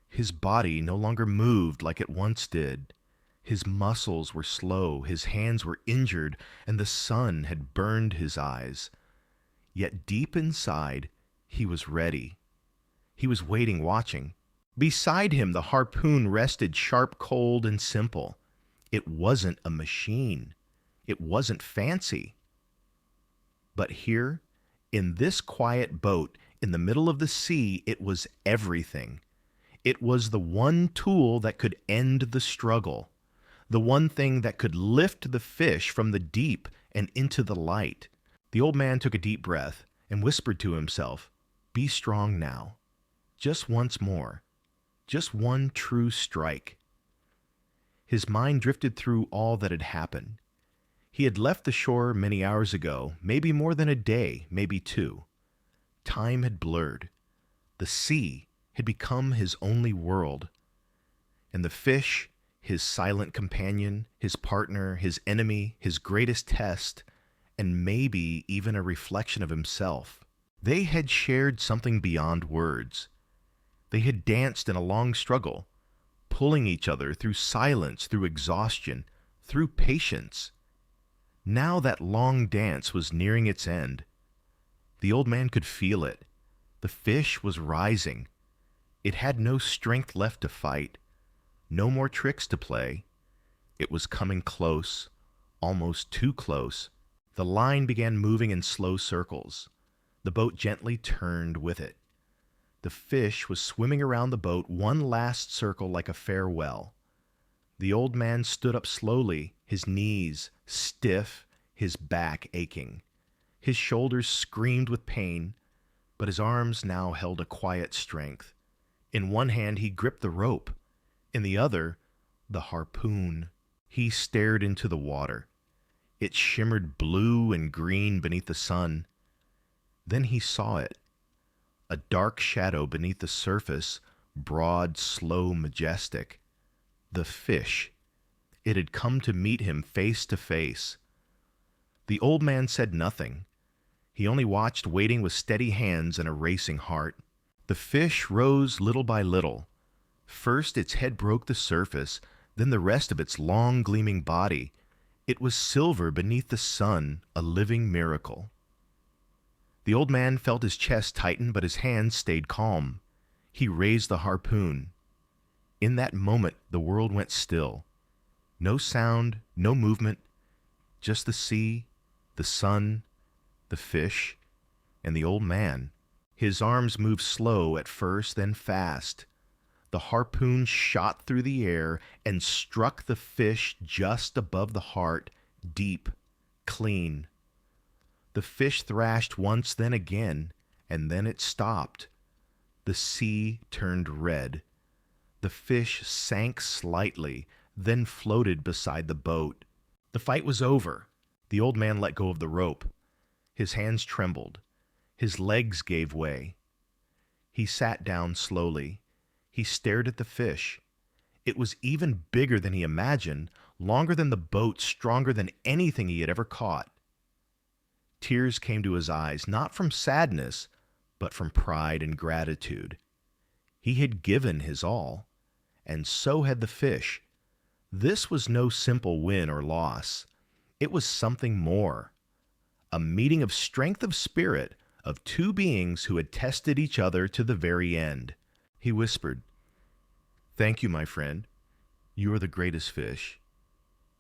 His body no longer moved like it once did. His muscles were slow, his hands were injured, and the sun had burned his eyes. Yet deep inside, he was ready. He was waiting, watching. Beside him, the harpoon rested sharp, cold, and simple. It wasn't a machine. It wasn't fancy. But here, in this quiet boat, in the middle of the sea, it was everything. It was the one tool that could end the struggle, the one thing that could lift the fish from the deep and into the light. The old man took a deep breath and whispered to himself, "Be strong now. Just once more. Just one true strike." His mind drifted through all that had happened. He had left the shore many hours ago, maybe more than a day, maybe two. Time had blurred. The sea had become his only world. And the fish, his silent companion, his partner, his enemy, his greatest test, and maybe even a reflection of himself. They had shared something beyond words. They had danced in a long struggle, pulling each other through silence, through exhaustion, through patience. Now that long dance was nearing its end. The old man could feel it. The fish was rising. It had no strength left to fight, no more tricks to play. It was coming close, almost too close. The line began moving in slow circles. The boat gently turned with it. The fish was swimming around the boat one last circle like a farewell. The old man stood up slowly, his knees stiff, his back aching. His shoulders screamed with pain, but his arms now held a quiet strength. In one hand he gripped the rope, in the other, the harpoon. He stared into the water. It shimmered blue and green beneath the sun. Then he saw it. A dark shadow beneath the surface, broad, slow, majestic. The fish. It had come to meet him face to face. The old man said nothing. He only watched, waiting with steady hands and a racing heart. The fish rose little by little. First its head broke the surface, then the rest of its long, gleaming body. It was silver beneath the sun, a living miracle. The old man felt his chest tighten, but his hands stayed calm. He raised the harpoon. In that moment, the world went still. No sound, no movement, just the sea, the sun, the fish, and the old man. His arms moved slow at first, then fast. The harpoon shot through the air and struck the fish just above the heart, deep, clean. The fish thrashed once, then again, and then it stopped. The sea turned red. The fish sank slightly, then floated beside the boat. The fight was over. The old man let go of the rope. His hands trembled. His legs gave way. He sat down slowly. He stared at the fish. It was even bigger than he imagined, longer than the boat, stronger than anything he had ever caught. Tears came to his eyes, not from sadness, but from pride and gratitude. He had given his all, and so had the fish. This was no simple win or loss. It was something more. A meeting of strength of spirit of two beings who had tested each other to the very end. He whispered, "Thank you, my friend. You are the greatest fish.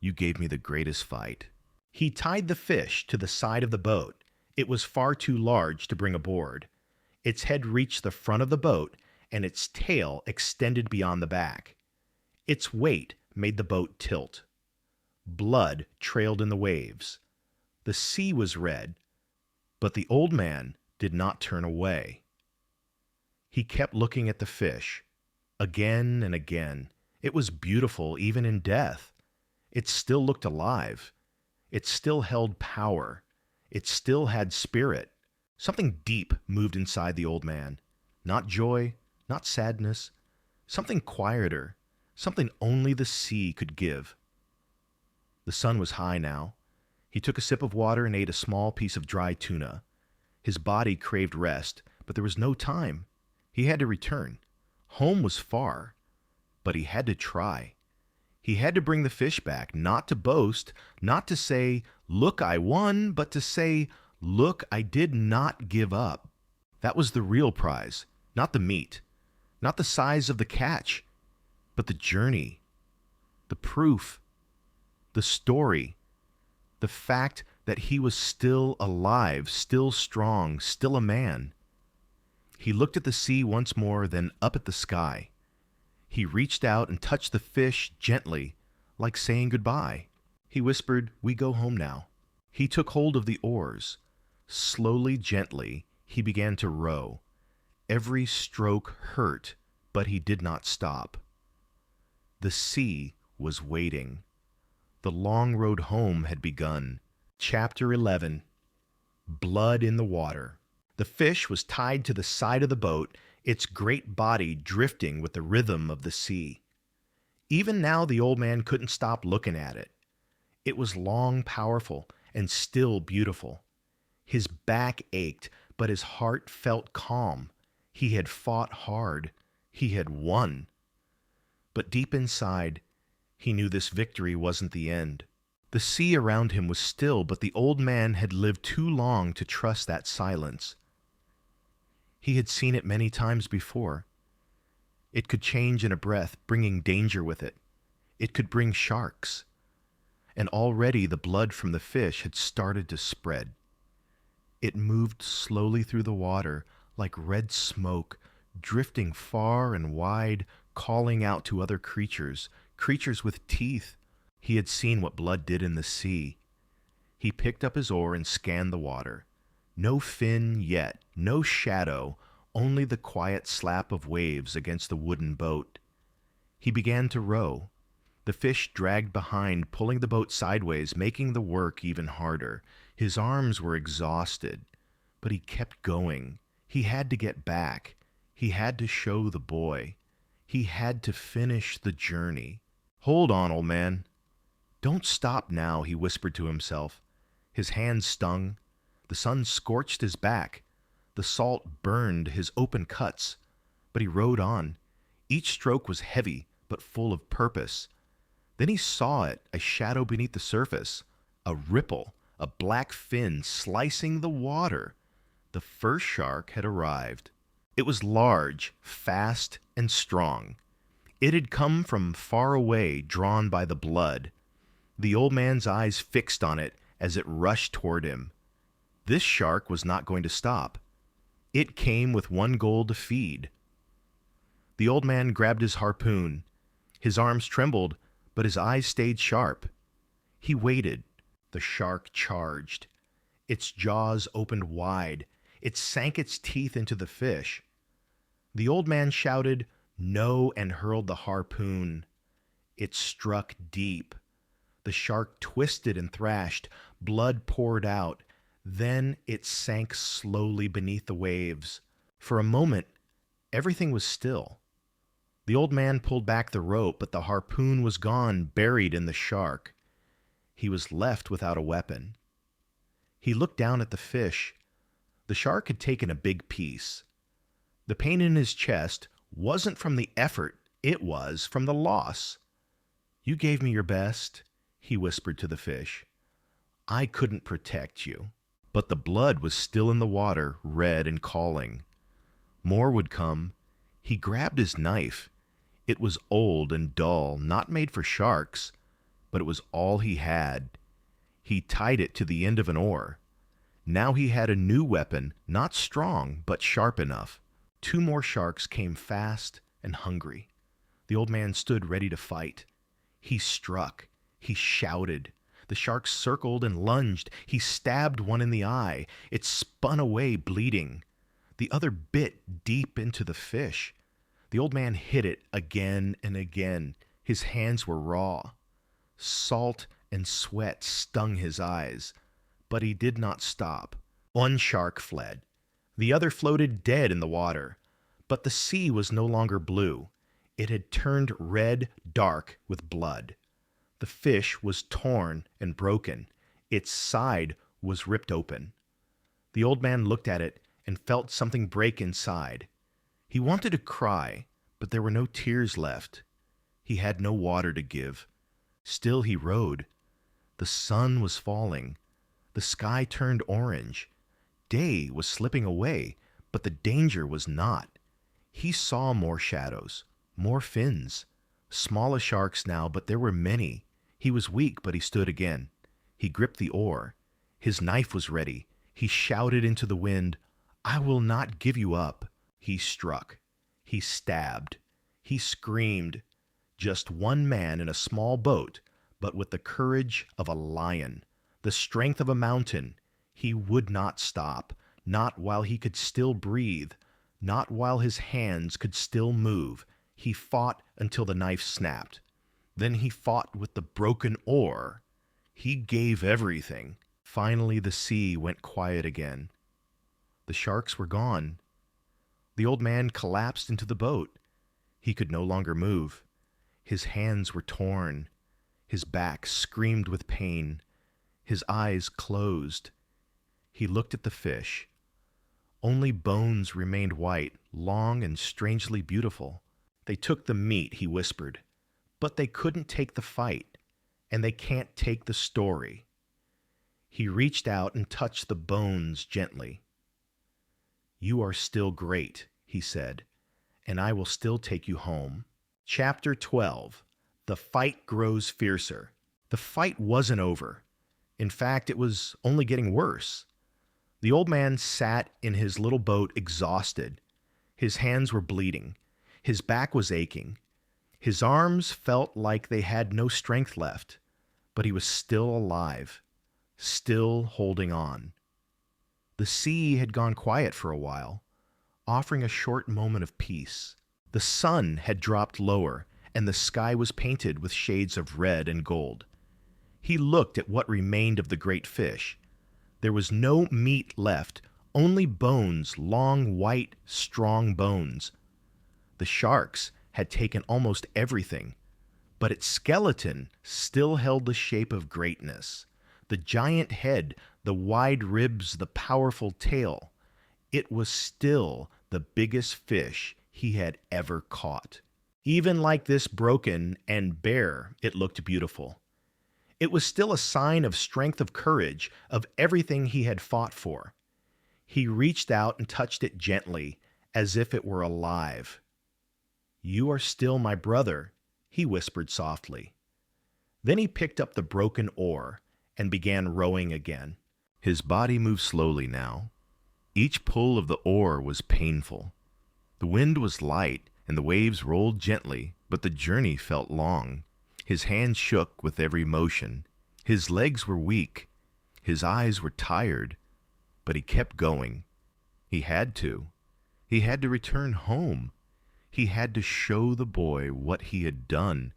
You gave me the greatest fight." He tied the fish to the side of the boat. It was far too large to bring aboard. Its head reached the front of the boat, and its tail extended beyond the back. Its weight made the boat tilt. Blood trailed in the waves. The sea was red, but the old man did not turn away. He kept looking at the fish, again and again. It was beautiful even in death. It still looked alive. It still held power. It still had spirit. Something deep moved inside the old man. Not joy, not sadness. Something quieter. Something only the sea could give. The sun was high now. He took a sip of water and ate a small piece of dry tuna. His body craved rest, but there was no time. He had to return. Home was far, but he had to try. He had to bring the fish back, not to boast, not to say, "Look, I won," but to say, "Look, I did not give up." That was the real prize, not the meat, not the size of the catch, but the journey, the proof, the story, the fact that he was still alive, still strong, still a man. He looked at the sea once more, then up at the sky. He reached out and touched the fish gently, like saying goodbye. He whispered, "We go home now." He took hold of the oars. Slowly, gently, he began to row. Every stroke hurt, but he did not stop. The sea was waiting. The long road home had begun. Chapter 11. Blood in the Water. The fish was tied to the side of the boat, its great body drifting with the rhythm of the sea. Even now the old man couldn't stop looking at it. It was long, powerful, and still beautiful. His back ached, but his heart felt calm. He had fought hard. He had won. But deep inside, he knew this victory wasn't the end. The sea around him was still, but the old man had lived too long to trust that silence. He had seen it many times before. It could change in a breath, bringing danger with it. It could bring sharks. And already the blood from the fish had started to spread. It moved slowly through the water, like red smoke, drifting far and wide, calling out to other creatures, creatures with teeth. He had seen what blood did in the sea. He picked up his oar and scanned the water. No fin yet, no shadow, only the quiet slap of waves against the wooden boat. He began to row. The fish dragged behind, pulling the boat sideways, making the work even harder. His arms were exhausted, but he kept going. He had to get back. He had to show the boy. He had to finish the journey. "Hold on, old man. Don't stop now," he whispered to himself. His hands stung. The sun scorched his back. The salt burned his open cuts. But he rowed on. Each stroke was heavy, but full of purpose. Then he saw it, a shadow beneath the surface. A ripple, a black fin slicing the water. The first shark had arrived. It was large, fast, and strong. It had come from far away, drawn by the blood. The old man's eyes fixed on it as it rushed toward him. This shark was not going to stop. It came with one goal to feed. The old man grabbed his harpoon. His arms trembled, but his eyes stayed sharp. He waited. The shark charged. Its jaws opened wide. It sank its teeth into the fish. The old man shouted, "No," and hurled the harpoon. It struck deep. The shark twisted and thrashed. Blood poured out. Then it sank slowly beneath the waves. For a moment, everything was still. The old man pulled back the rope, but the harpoon was gone, buried in the shark. He was left without a weapon. He looked down at the fish. The shark had taken a big piece. The pain in his chest wasn't from the effort, it was from the loss. "You gave me your best," he whispered to the fish. "I couldn't protect you." But the blood was still in the water, red and calling. More would come. He grabbed his knife. It was old and dull, not made for sharks, but it was all he had. He tied it to the end of an oar. Now he had a new weapon, not strong, but sharp enough. 2 more sharks came fast and hungry. The old man stood ready to fight. He struck. He shouted. The shark circled and lunged. He stabbed one in the eye. It spun away, bleeding. The other bit deep into the fish. The old man hit it again and again. His hands were raw. Salt and sweat stung his eyes, but he did not stop. One shark fled. The other floated dead in the water. But the sea was no longer blue. It had turned red, dark with blood. The fish was torn and broken. Its side was ripped open. The old man looked at it and felt something break inside. He wanted to cry, but there were no tears left. He had no water to give. Still he rowed. The sun was falling. The sky turned orange. Day was slipping away, but the danger was not. He saw more shadows, more fins. Smaller sharks now, but there were many. He was weak, but he stood again. He gripped the oar. His knife was ready. He shouted into the wind, "I will not give you up." He struck. He stabbed. He screamed. Just one man in a small boat, but with the courage of a lion, the strength of a mountain. He would not stop, not while he could still breathe, not while his hands could still move. He fought until the knife snapped. Then he fought with the broken oar. He gave everything. Finally, the sea went quiet again. The sharks were gone. The old man collapsed into the boat. He could no longer move. His hands were torn. His back screamed with pain. His eyes closed. He looked at the fish. Only bones remained white, long and strangely beautiful. They took the meat, he whispered, but they couldn't take the fight, and they can't take the story. He reached out and touched the bones gently. "You are still great," he said, "and I will still take you home." Chapter 12. The Fight Grows Fiercer. The fight wasn't over. In fact, it was only getting worse. The old man sat in his little boat exhausted. His hands were bleeding. His back was aching. His arms felt like they had no strength left, but he was still alive, still holding on. The sea had gone quiet for a while, offering a short moment of peace. The sun had dropped lower, and the sky was painted with shades of red and gold. He looked at what remained of the great fish. There was no meat left, only bones, long, white, strong bones. The sharks had taken almost everything, but its skeleton still held the shape of greatness. The giant head, the wide ribs, the powerful tail. It was still the biggest fish he had ever caught. Even like this broken and bare, it looked beautiful. It was still a sign of strength, of courage, of everything he had fought for. He reached out and touched it gently, as if it were alive. "You are still my brother," he whispered softly. Then he picked up the broken oar and began rowing again. His body moved slowly now. Each pull of the oar was painful. The wind was light and the waves rolled gently, but the journey felt long. His hands shook with every motion. His legs were weak. His eyes were tired, but he kept going. He had to. He had to return home. He had to show the boy what he had done.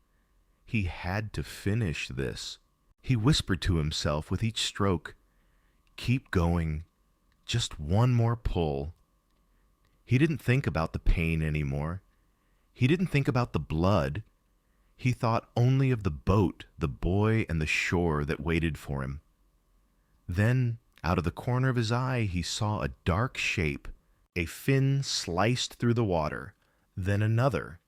He had to finish this. He whispered to himself with each stroke, "Keep going. Just one more pull." He didn't think about the pain anymore. He didn't think about the blood. He thought only of the boat, the boy, and the shore that waited for him. Then, out of the corner of his eye, he saw a dark shape. A fin sliced through the water, then another,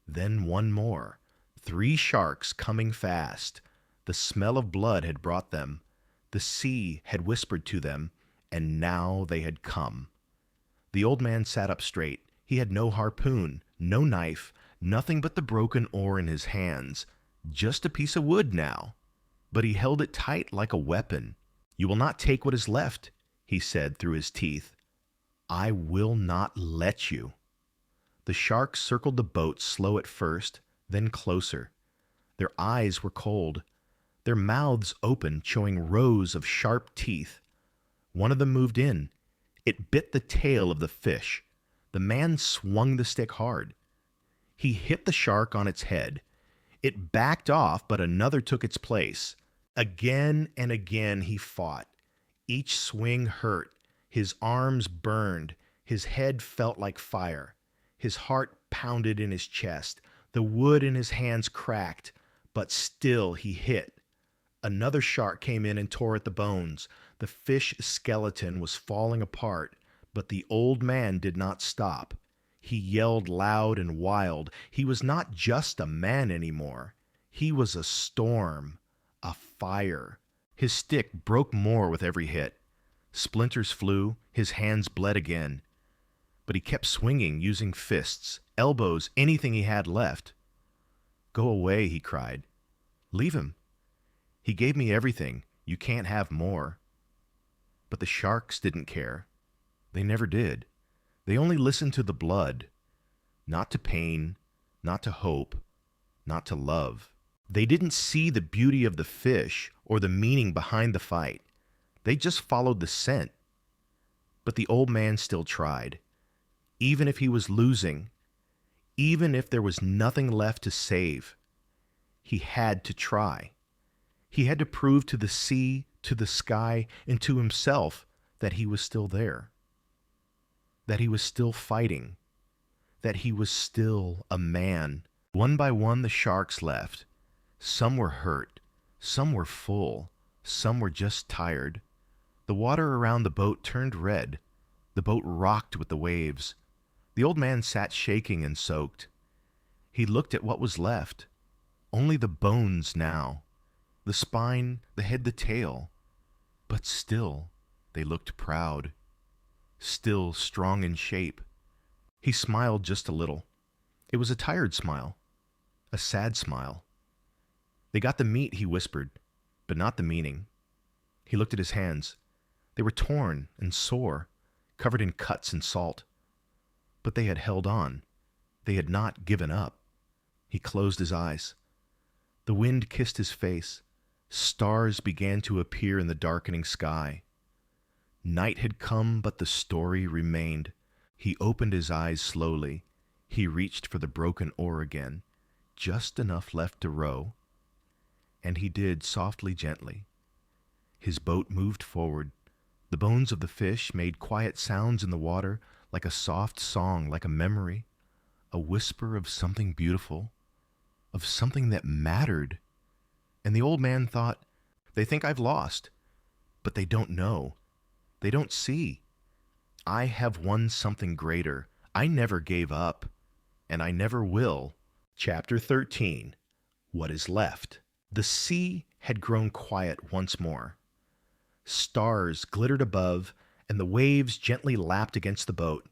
then one more. 3 sharks coming fast. The smell of blood had brought them. The sea had whispered to them, and now they had come. The old man sat up straight. He had no harpoon, no knife, nothing but the broken oar in his hands, just a piece of wood now. But he held it tight like a weapon. "You will not take what is left," he said through his teeth. "I will not let you." The sharks circled the boat, slow at first, then closer. Their eyes were cold, their mouths open, showing rows of sharp teeth. One of them moved in. It bit the tail of the fish. The man swung the stick hard. He hit the shark on its head. It backed off, but another took its place. Again and again he fought. Each swing hurt. His arms burned. His head felt like fire. His heart pounded in his chest. The wood in his hands cracked, but still he hit. Another shark came in and tore at the bones. The fish skeleton was falling apart, but the old man did not stop. He yelled loud and wild. He was not just a man anymore. He was a storm, a fire. His stick broke more with every hit. Splinters flew. His hands bled again. But he kept swinging, using fists, elbows, anything he had left. "Go away," he cried. "Leave him. He gave me everything. You can't have more." But the sharks didn't care. They never did. They only listened to the blood, not to pain, not to hope, not to love. They didn't see the beauty of the fish or the meaning behind the fight. They just followed the scent. But the old man still tried. Even if he was losing, even if there was nothing left to save, he had to try. He had to prove to the sea, to the sky, and to himself that he was still there, that he was still fighting, that he was still a man. One by one, the sharks left. Some were hurt, some were full, some were just tired. The water around the boat turned red. The boat rocked with the waves. The old man sat shaking and soaked. He looked at what was left. Only the bones now. The spine, the head, the tail. But still, they looked proud. Still strong in shape. He smiled just a little. It was a tired smile. A sad smile. "They got the meat," he whispered, "but not the meaning." He looked at his hands. They were torn and sore, covered in cuts and salt. But they had held on. They had not given up. He closed his eyes. The wind kissed his face. Stars began to appear in the darkening sky. Night had come, but the story remained. He opened his eyes slowly. He reached for the broken oar again, just enough left to row. And he did softly, gently. His boat moved forward. The bones of the fish made quiet sounds in the water, like a soft song, like a memory, a whisper of something beautiful, of something that mattered. And the old man thought, "They think I've lost, but they don't know. They don't see. I have won something greater. I never gave up, and I never will." Chapter 13. What is left? The sea had grown quiet once more. Stars glittered above, and the waves gently lapped against the boat.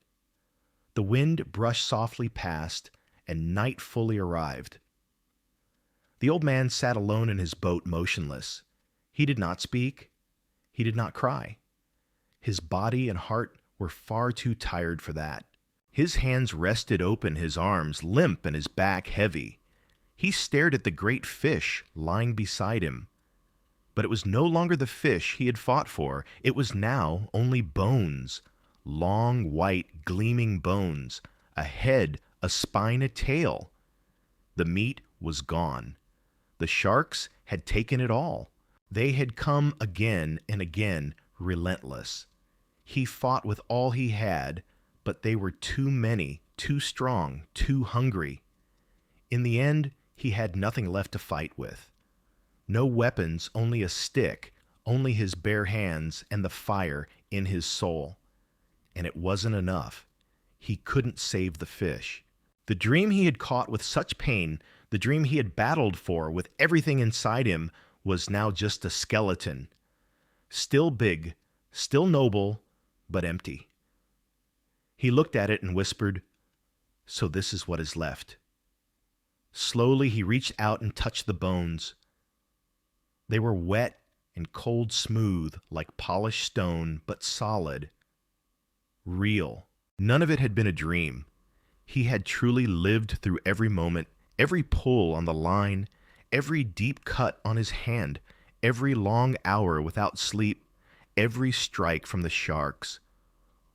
The wind brushed softly past, and night fully arrived. The old man sat alone in his boat, motionless. He did not speak. He did not cry. His body and heart were far too tired for that. His hands rested open, his arms limp and his back heavy. He stared at the great fish lying beside him. But it was no longer the fish he had fought for. It was now only bones, long, white, gleaming bones, a head, a spine, a tail. The meat was gone. The sharks had taken it all. They had come again and again, relentless. He fought with all he had, but they were too many, too strong, too hungry. In the end, he had nothing left to fight with. No weapons, only a stick, only his bare hands and the fire in his soul. And it wasn't enough. He couldn't save the fish. The dream he had caught with such pain, the dream he had battled for with everything inside him, was now just a skeleton. Still big, still noble, but empty. He looked at it and whispered, "So this is what is left." Slowly he reached out and touched the bones. They were wet and cold smooth like polished stone, but solid, real. None of it had been a dream. He had truly lived through every moment, every pull on the line, Every deep cut on his hand, every long hour without sleep, every strike from the sharks,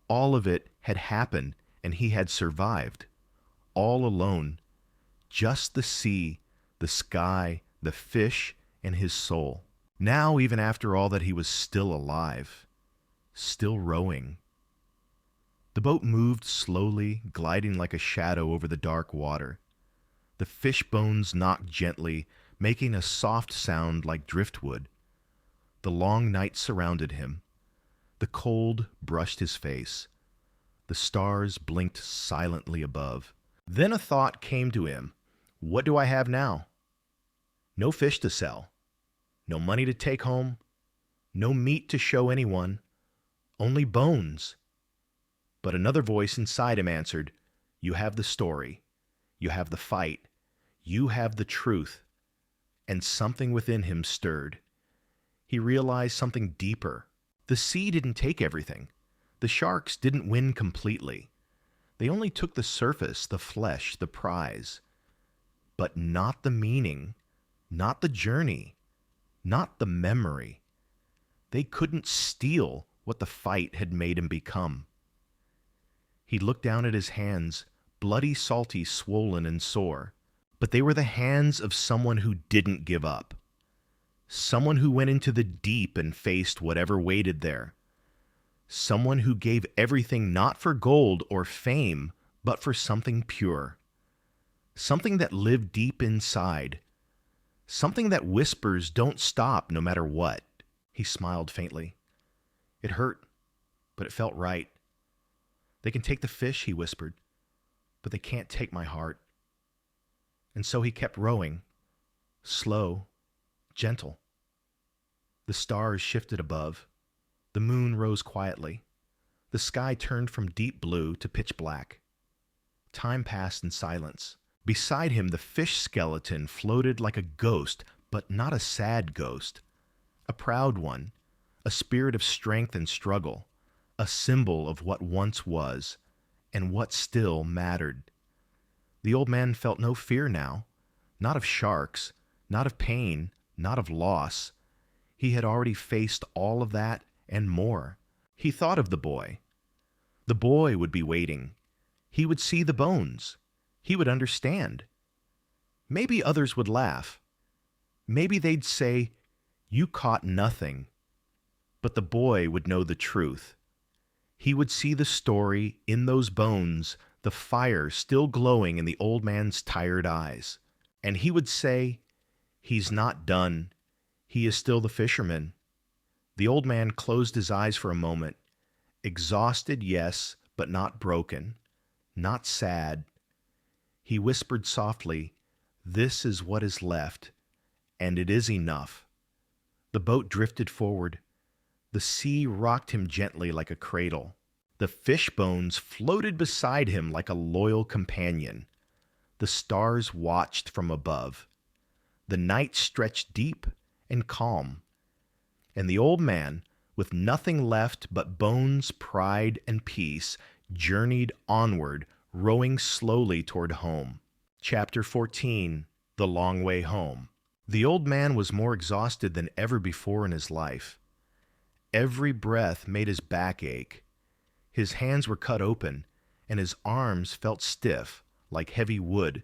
all of it had happened and he had survived. All alone, just the sea, the sky, the fish, and his soul. Now, even after all that, he was still alive, still rowing. The boat moved slowly, gliding like a shadow over the dark water. The fish bones knocked gently, making a soft sound like driftwood. The long night surrounded him. The cold brushed his face. The stars blinked silently above. Then a thought came to him. What do I have now? No fish to sell. No money to take home. No meat to show anyone. Only bones. But another voice inside him answered, You have the story. You have the fight. You have the truth. And something within him stirred. He realized something deeper. The sea didn't take everything. The sharks didn't win completely. They only took the surface, the flesh, the prize. But not the meaning, not the journey, not the memory. They couldn't steal what the fight had made him become. He looked down at his hands, bloody, salty, swollen, and sore. But they were the hands of someone who didn't give up. Someone who went into the deep and faced whatever waited there. Someone who gave everything not for gold or fame, but for something pure. Something that lived deep inside. Something that whispers don't stop no matter what. He smiled faintly. It hurt, but it felt right. They can take the fish, he whispered, but they can't take my heart. And so he kept rowing, slow, gentle. The stars shifted above. The moon rose quietly. The sky turned from deep blue to pitch black. Time passed in silence. Beside him, the fish skeleton floated like a ghost, but not a sad ghost. A proud one, a spirit of strength and struggle, a symbol of what once was, and what still mattered. The old man felt no fear now, not of sharks, not of pain, not of loss. He had already faced all of that and more. He thought of the boy. The boy would be waiting. He would see the bones. He would understand. Maybe others would laugh. Maybe they'd say, You caught nothing. But the boy would know the truth. He would see the story in those bones, the fire still glowing in the old man's tired eyes. And he would say, He's not done. He is still the fisherman. The old man closed his eyes for a moment. Exhausted, yes, but not broken, not sad. He whispered softly, This is what is left, and it is enough. The boat drifted forward. The sea rocked him gently like a cradle. The fish bones floated beside him like a loyal companion. The stars watched from above. The night stretched deep and calm. And the old man, with nothing left but bones, pride, and peace, journeyed onward, rowing slowly toward home. Chapter 14. The Long Way Home. The old man was more exhausted than ever before in his life. Every breath made his back ache. His hands were cut open, and his arms felt stiff, like heavy wood.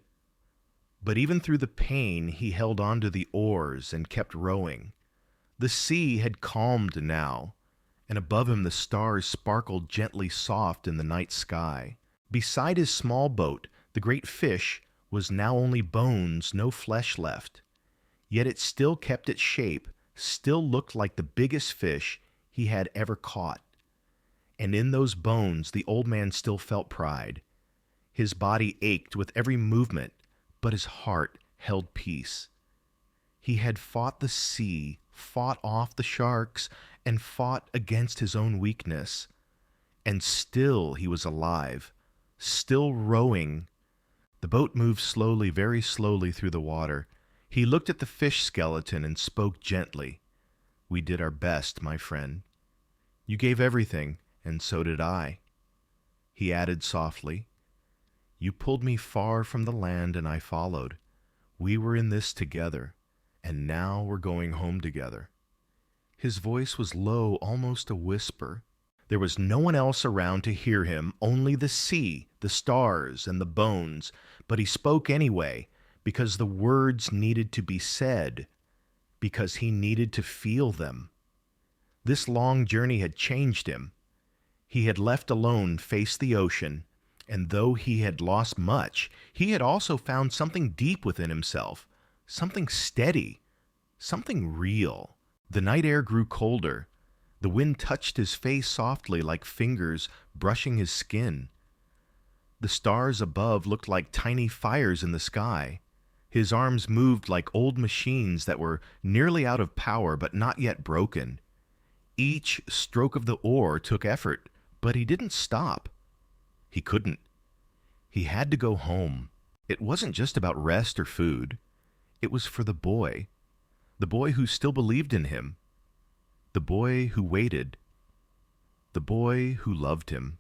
But even through the pain, he held on to the oars and kept rowing. The sea had calmed now, and above him the stars sparkled gently soft in the night sky. Beside his small boat, the great fish was now only bones, no flesh left. Yet it still kept its shape, still looked like the biggest fish he had ever caught. And in those bones the old man still felt pride. His body ached with every movement, but his heart held peace. He had fought the sea, fought off the sharks, and fought against his own weakness. And still he was alive, still rowing. The boat moved slowly, very slowly through the water. He looked at the fish skeleton and spoke gently. We did our best, my friend. You gave everything, and so did I. He added softly, You pulled me far from the land, and I followed. We were in this together. And now we're going home together." His voice was low, almost a whisper. There was no one else around to hear him, only the sea, the stars, and the bones. But he spoke anyway, because the words needed to be said, because he needed to feel them. This long journey had changed him. He had left alone, faced the ocean, and though he had lost much, he had also found something deep within himself, something steady, something real. The night air grew colder. The wind touched his face softly like fingers brushing his skin. The stars above looked like tiny fires in the sky. His arms moved like old machines that were nearly out of power but not yet broken. Each stroke of the oar took effort, but he didn't stop. He couldn't. He had to go home. It wasn't just about rest or food. It was for the boy who still believed in him, the boy who waited, the boy who loved him.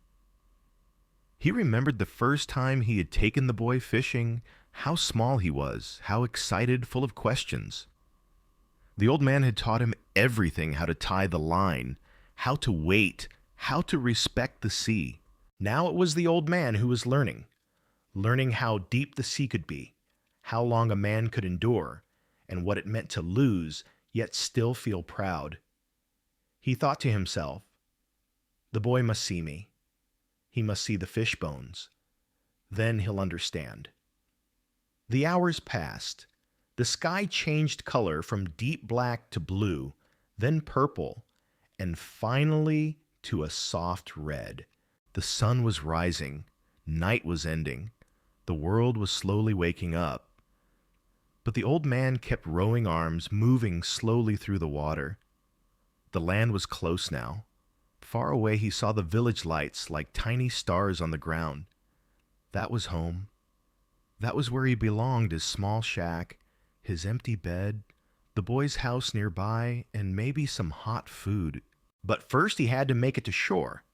He remembered the first time he had taken the boy fishing, how small he was, how excited, full of questions. The old man had taught him everything: how to tie the line, how to wait, how to respect the sea. Now it was the old man who was learning how deep the sea could be, how long a man could endure, and what it meant to lose, yet still feel proud. He thought to himself, "The boy must see me. He must see the fish bones. Then he'll understand." The hours passed. The sky changed color from deep black to blue, then purple, and finally to a soft red. The sun was rising. Night was ending. The world was slowly waking up. But the old man kept rowing arms, moving slowly through the water. The land was close now. Far away he saw the village lights like tiny stars on the ground. That was home. That was where he belonged, his small shack, his empty bed, the boy's house nearby, and maybe some hot food. But first he had to make it to shore.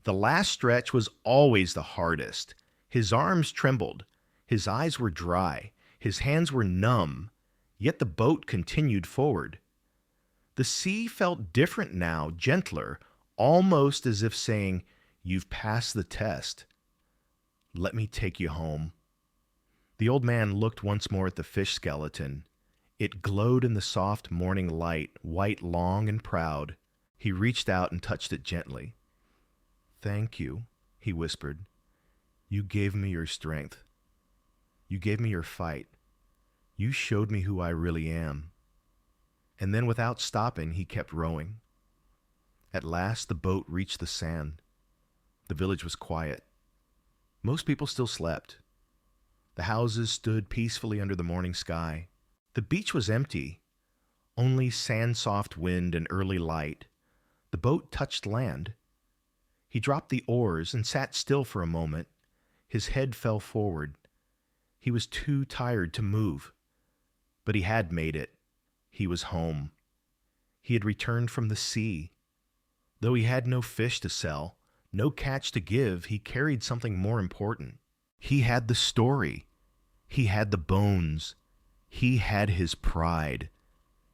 The last stretch was always the hardest. His arms trembled. His eyes were dry. His hands were numb. Yet the boat continued forward. The sea felt different now, gentler, almost as if saying, "You've passed the test. Let me take you home." The old man looked once more at the fish skeleton. It glowed in the soft morning light, white, long, and proud. He reached out and touched it gently. "Thank you," he whispered. "You gave me your strength. You gave me your fight. You showed me who I really am." And then without stopping, he kept rowing. At last, the boat reached the sand. The village was quiet. Most people still slept. The houses stood peacefully under the morning sky. The beach was empty, only sand-soft wind and early light. The boat touched land. He dropped the oars and sat still for a moment. His head fell forward. He was too tired to move. But he had made it. He was home. He had returned from the sea. Though he had no fish to sell, no catch to give, he carried something more important. He had the story. He had the bones. He had his pride.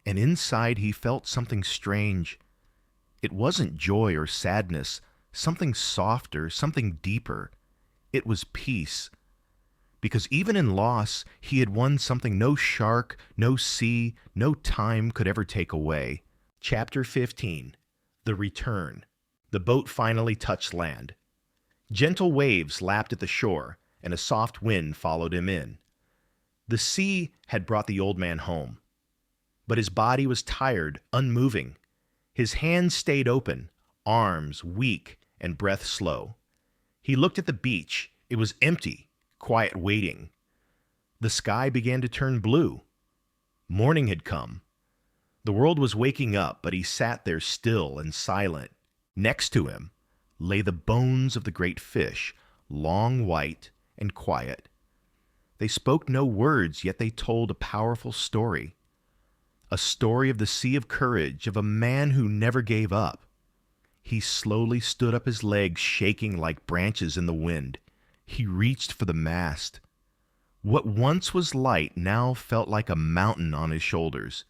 And inside he felt something strange. It wasn't joy or sadness, something softer, something deeper. It was peace. Because even in loss, he had won something no shark, no sea, no time could ever take away. Chapter 15. The Return. The boat finally touched land. Gentle waves lapped at the shore, and a soft wind followed him in. The sea had brought the old man home. But his body was tired, unmoving. His hands stayed open, arms weak, and breath slow. He looked at the beach. It was empty, quiet waiting. The sky began to turn blue. Morning had come. The world was waking up, but he sat there still and silent. Next to him lay the bones of the great fish, long, white, and quiet. They spoke no words, yet they told a powerful story. A story of the sea of courage, of a man who never gave up. He slowly stood up, his legs shaking like branches in the wind. He reached for the mast. What once was light now felt like a mountain on his shoulders.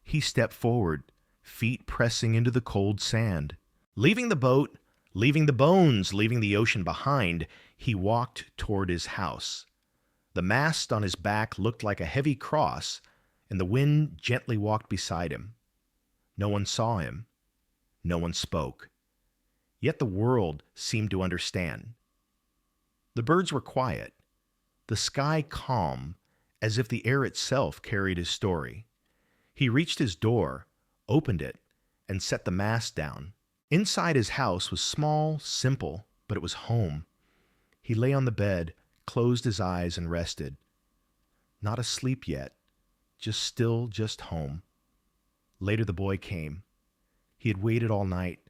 He stepped forward, feet pressing into the cold sand. Leaving the boat, leaving the bones, leaving the ocean behind, he walked toward his house. The mast on his back looked like a heavy cross, and the wind gently walked beside him. No one saw him. No one spoke. Yet the world seemed to understand. The birds were quiet, the sky calm, as if the air itself carried his story. He reached his door, opened it, and set the mast down. Inside his house was small, simple, but it was home. He lay on the bed, closed his eyes, and rested. Not asleep yet, just still, just home. Later the boy came. He had waited all night.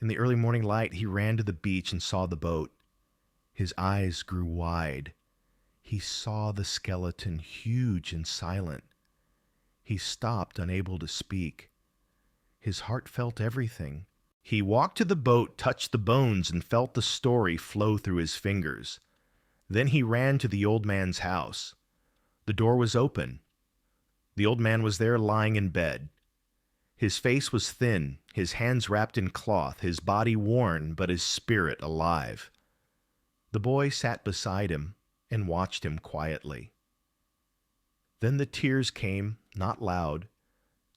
In the early morning light, he ran to the beach and saw the boat. His eyes grew wide. He saw the skeleton, huge and silent. He stopped, unable to speak. His heart felt everything. He walked to the boat, touched the bones, and felt the story flow through his fingers. Then he ran to the old man's house. The door was open. The old man was there lying in bed. His face was thin, his hands wrapped in cloth, his body worn, but his spirit alive. The boy sat beside him and watched him quietly. Then the tears came, not loud,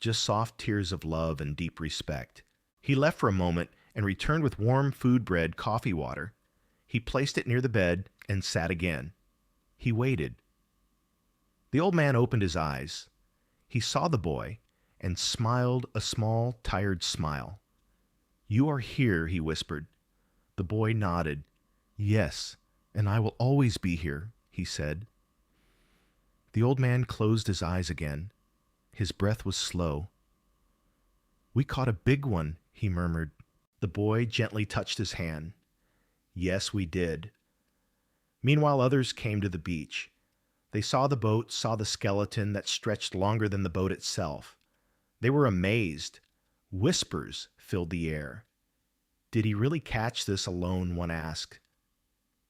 just soft tears of love and deep respect. He left for a moment and returned with warm food, bread, coffee, water. He placed it near the bed and sat again. He waited. The old man opened his eyes. He saw the boy and smiled a small, tired smile. "You are here," he whispered. The boy nodded. "Yes, and I will always be here," he said. The old man closed his eyes again. His breath was slow. "We caught a big one," he murmured. The boy gently touched his hand. "Yes, we did." Meanwhile, others came to the beach. They saw the boat, saw the skeleton that stretched longer than the boat itself. They were amazed. Whispers filled the air. "Did he really catch this alone?" one asked.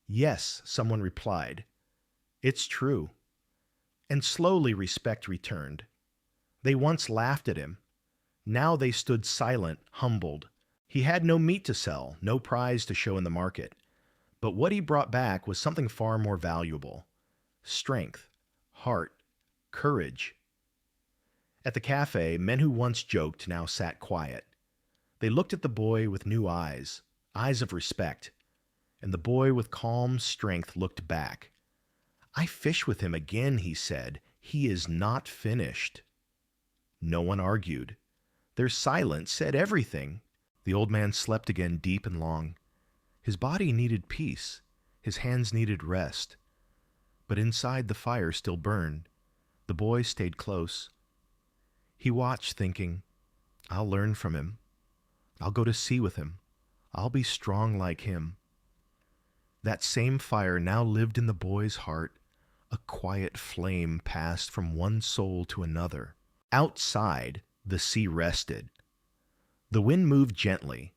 "Yes," someone replied. "It's true." And slowly respect returned. They once laughed at him. Now they stood silent, humbled. He had no meat to sell, no prize to show in the market. But what he brought back was something far more valuable: strength, heart, courage. At the cafe, men who once joked now sat quiet. They looked at the boy with new eyes, eyes of respect. And the boy with calm strength looked back. "I fish with him again," he said. "He is not finished." No one argued. Their silence said everything. The old man slept again, deep and long. His body needed peace. His hands needed rest. But inside the fire still burned. The boy stayed close. He watched, thinking, "I'll learn from him. I'll go to sea with him. I'll be strong like him." That same fire now lived in the boy's heart. A quiet flame passed from one soul to another. Outside, the sea rested. The wind moved gently.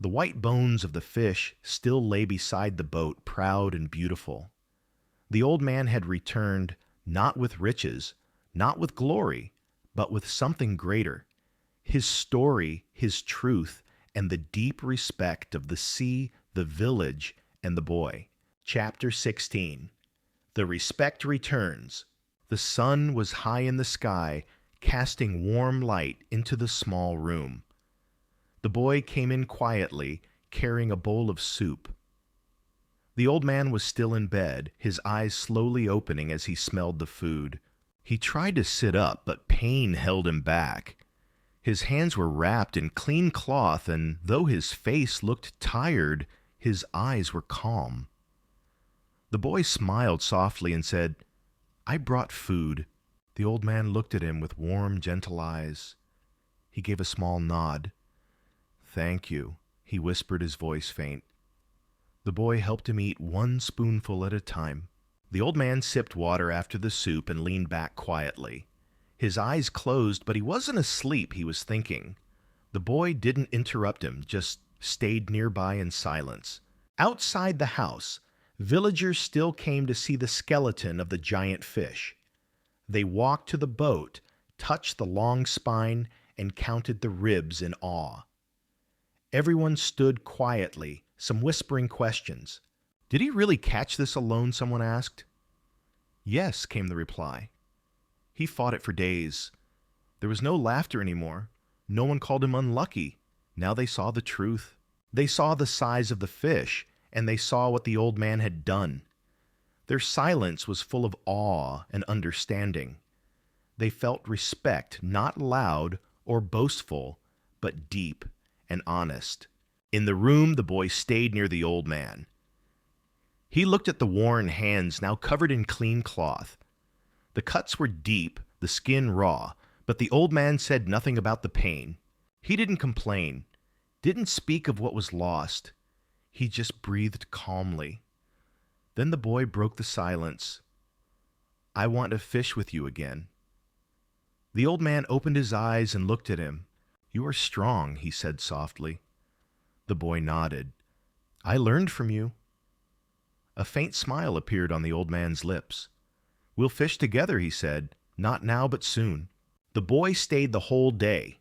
The white bones of the fish still lay beside the boat, proud and beautiful. The old man had returned, not with riches, not with glory, but with something greater: his story, his truth, and the deep respect of the sea, the village, and the boy. Chapter 16. The respect returns. The sun was high in the sky, casting warm light into the small room. The boy came in quietly, carrying a bowl of soup. The old man was still in bed, his eyes slowly opening as he smelled the food. He tried to sit up, but pain held him back. His hands were wrapped in clean cloth, and though his face looked tired, his eyes were calm. The boy smiled softly and said, "I brought food." The old man looked at him with warm, gentle eyes. He gave a small nod. "Thank you," he whispered, his voice faint. The boy helped him eat one spoonful at a time. The old man sipped water after the soup and leaned back quietly. His eyes closed, but he wasn't asleep, he was thinking. The boy didn't interrupt him, just stayed nearby in silence. Outside the house, Villagers still came to see the skeleton of the giant fish. They walked to the boat, touched the long spine, and counted the ribs in awe. Everyone stood quietly, some whispering questions. "Did he really catch this alone?" someone asked. "Yes," came the reply. "He fought it for days." There was no laughter anymore. No one called him unlucky. Now they saw the truth. They saw the size of the fish, and they saw what the old man had done. Their silence was full of awe and understanding. They felt respect, not loud or boastful, but deep and honest. In the room, the boy stayed near the old man. He looked at the worn hands now covered in clean cloth. The cuts were deep, the skin raw, but the old man said nothing about the pain. He didn't complain, didn't speak of what was lost. He just breathed calmly. Then the boy broke the silence. "I want to fish with you again." The old man opened his eyes and looked at him. "You are strong," he said softly. The boy nodded. "I learned from you." A faint smile appeared on the old man's lips. "We'll fish together," he said. "Not now, but soon." The boy stayed the whole day.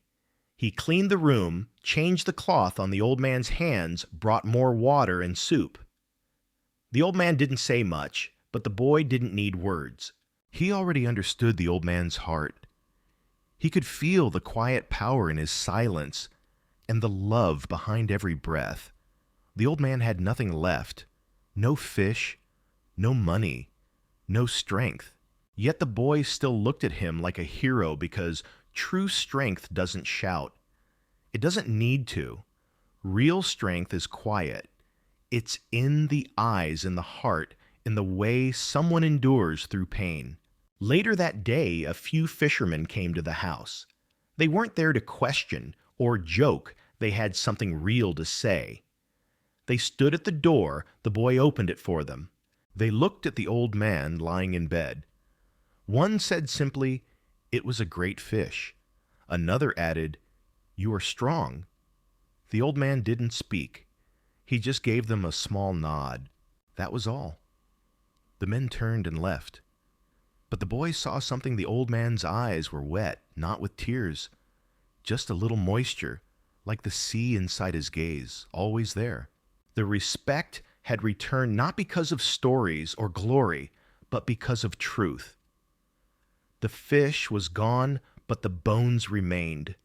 He cleaned the room, changed the cloth on the old man's hands, brought more water and soup. The old man didn't say much, but the boy didn't need words. He already understood the old man's heart. He could feel the quiet power in his silence and the love behind every breath. The old man had nothing left. No fish, no money, no strength. Yet the boy still looked at him like a hero because true strength doesn't shout. It doesn't need to. Real strength is quiet. It's in the eyes, in the heart, in the way someone endures through pain. Later that day, a few fishermen came to the house. They weren't there to question or joke. They had something real to say. They stood at the door. The boy opened it for them. They looked at the old man lying in bed. One said simply, "It was a great fish." Another added, "You are strong." The old man didn't speak. He just gave them a small nod. That was all. The men turned and left. But the boy saw something. The old man's eyes were wet, not with tears, just a little moisture, like the sea inside his gaze, always there. The respect had returned not because of stories or glory, but because of truth. The fish was gone, but the bones remained.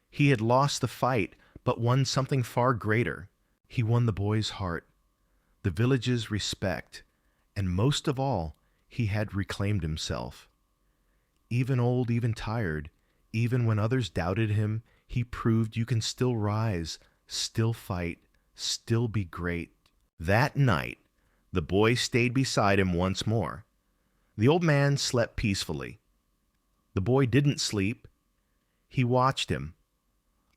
He had lost the fight, but won something far greater. He won the boy's heart, the village's respect, and most of all, he had reclaimed himself. Even old, even tired, even when others doubted him, he proved you can still rise, still fight, still be great. That night, the boy stayed beside him once more. The old man slept peacefully. The boy didn't sleep. He watched him,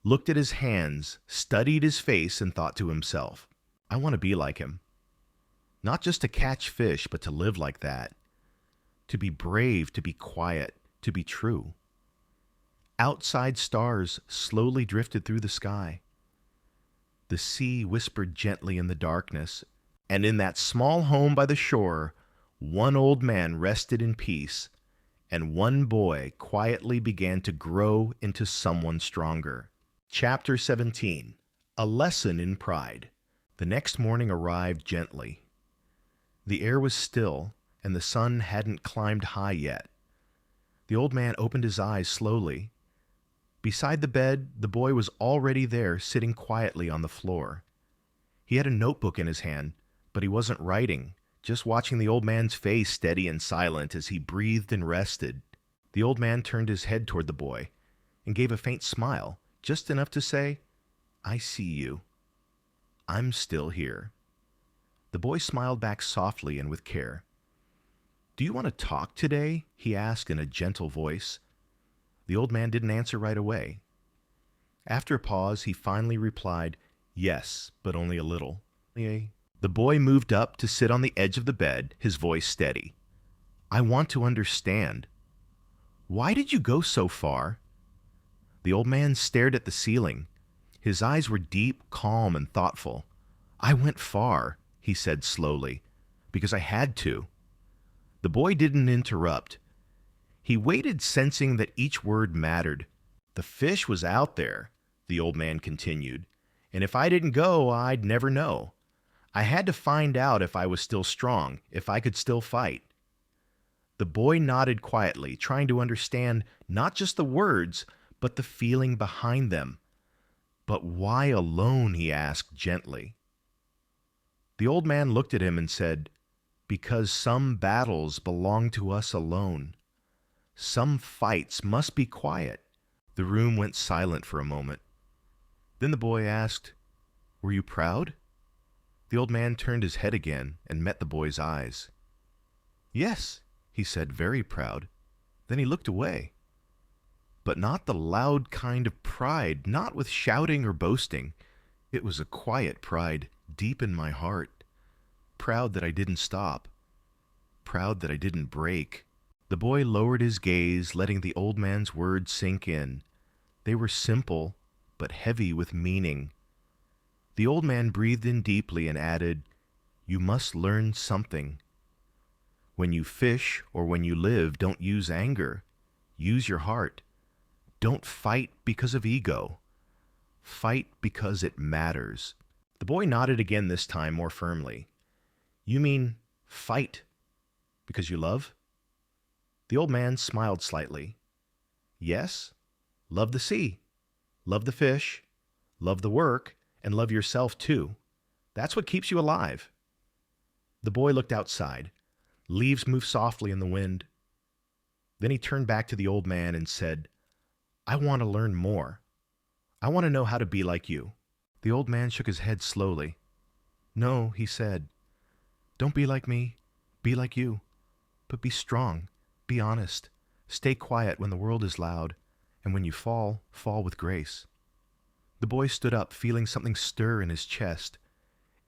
looked at his hands, studied his face, and thought to himself, "I want to be like him. Not just to catch fish, but to live like that. To be brave, to be quiet, to be true." Outside stars slowly drifted through the sky. The sea whispered gently in the darkness, and in that small home by the shore, one old man rested in peace, and one boy quietly began to grow into someone stronger. Chapter 17. A Lesson in Pride. The next morning arrived gently. The air was still, and the sun hadn't climbed high yet. The old man opened his eyes slowly. Beside the bed, the boy was already there, sitting quietly on the floor. He had a notebook in his hand, but he wasn't writing, just watching the old man's face steady and silent as he breathed and rested. The old man turned his head toward the boy and gave a faint smile, just enough to say, "I see you. I'm still here." The boy smiled back softly and with care. "Do you want to talk today?" he asked in a gentle voice. The old man didn't answer right away. After a pause, he finally replied, "Yes, but only a little." The boy moved up to sit on the edge of the bed, his voice steady. "I want to understand. Why did you go so far?" The old man stared at the ceiling. His eyes were deep, calm, and thoughtful. "I went far," he said slowly, because I had to. The boy didn't interrupt. He waited, sensing that each word mattered. The fish was out there, the old man continued, and if I didn't go, I'd never know. I had to find out if I was still strong, if I could still fight. The boy nodded quietly, trying to understand not just the words, but the feeling behind them. But why alone? He asked gently. The old man looked at him and said, because some battles belong to us alone. Some fights must be quiet. The room went silent for a moment. Then the boy asked, were you proud? The old man turned his head again and met the boy's eyes. Yes, he said, very proud. Then he looked away. But not the loud kind of pride, not with shouting or boasting. It was a quiet pride deep in my heart. Proud that I didn't stop. Proud that I didn't break. The boy lowered his gaze, letting the old man's words sink in. They were simple, but heavy with meaning. The old man breathed in deeply and added, you must learn something. When you fish or when you live, don't use anger. Use your heart. Don't fight because of ego. Fight because it matters. The boy nodded again, this time more firmly. You mean fight because you love? The old man smiled slightly. Yes, love the sea, love the fish, love the work, and love yourself too. That's what keeps you alive. The boy looked outside. Leaves moved softly in the wind. Then he turned back to the old man and said, I want to learn more. I want to know how to be like you. The old man shook his head slowly. No, he said, don't be like me. Be like you. But be strong. Be honest. Stay quiet when the world is loud. And when you fall, fall with grace. The boy stood up, feeling something stir in his chest.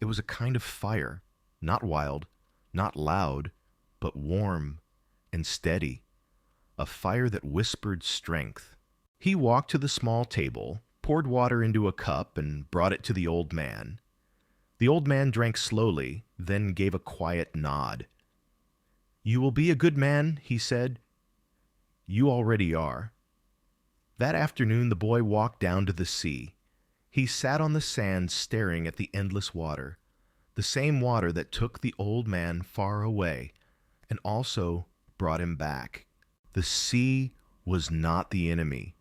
It was a kind of fire, not wild, not loud, but warm and steady. A fire that whispered strength. He walked to the small table, poured water into a cup, and brought it to the old man. The old man drank slowly, then gave a quiet nod. You will be a good man, he said. You already are. That afternoon the boy walked down to the sea. He sat on the sand staring at the endless water, the same water that took the old man far away and also brought him back. The sea was not the enemy.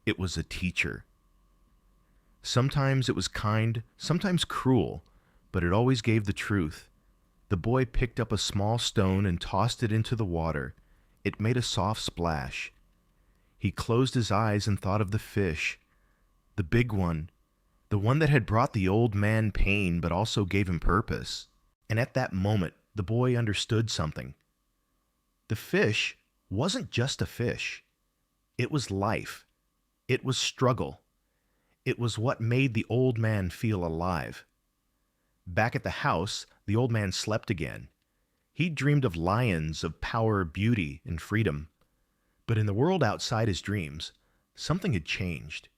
It was a teacher. Sometimes it was kind, sometimes cruel, but it always gave the truth. The boy picked up a small stone and tossed it into the water. It made a soft splash. He closed his eyes and thought of the fish, the big one, the one that had brought the old man pain but also gave him purpose. And at that moment, the boy understood something. The fish wasn't just a fish. It was life. It was struggle. It was what made the old man feel alive. Back at the house, the old man slept again. He dreamed of lions, of power, beauty, and freedom. But in the world outside his dreams, something had changed.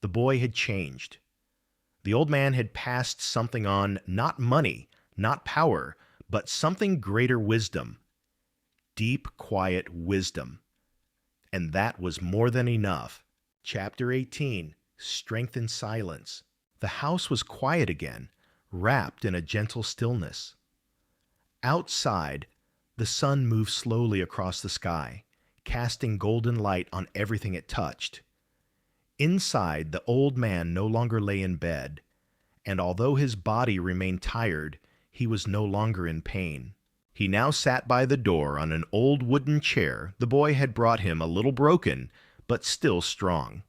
The boy had changed. The old man had passed something on, not money, not power, but something greater, wisdom. Deep, quiet wisdom. And that was more than enough. Chapter 18, Strength in Silence. The house was quiet again, wrapped in a gentle stillness. Outside, the sun moved slowly across the sky, casting golden light on everything it touched. Inside, the old man no longer lay in bed, and although his body remained tired, he was no longer in pain. He now sat by the door on an old wooden chair the boy had brought him, a little broken, but still strong.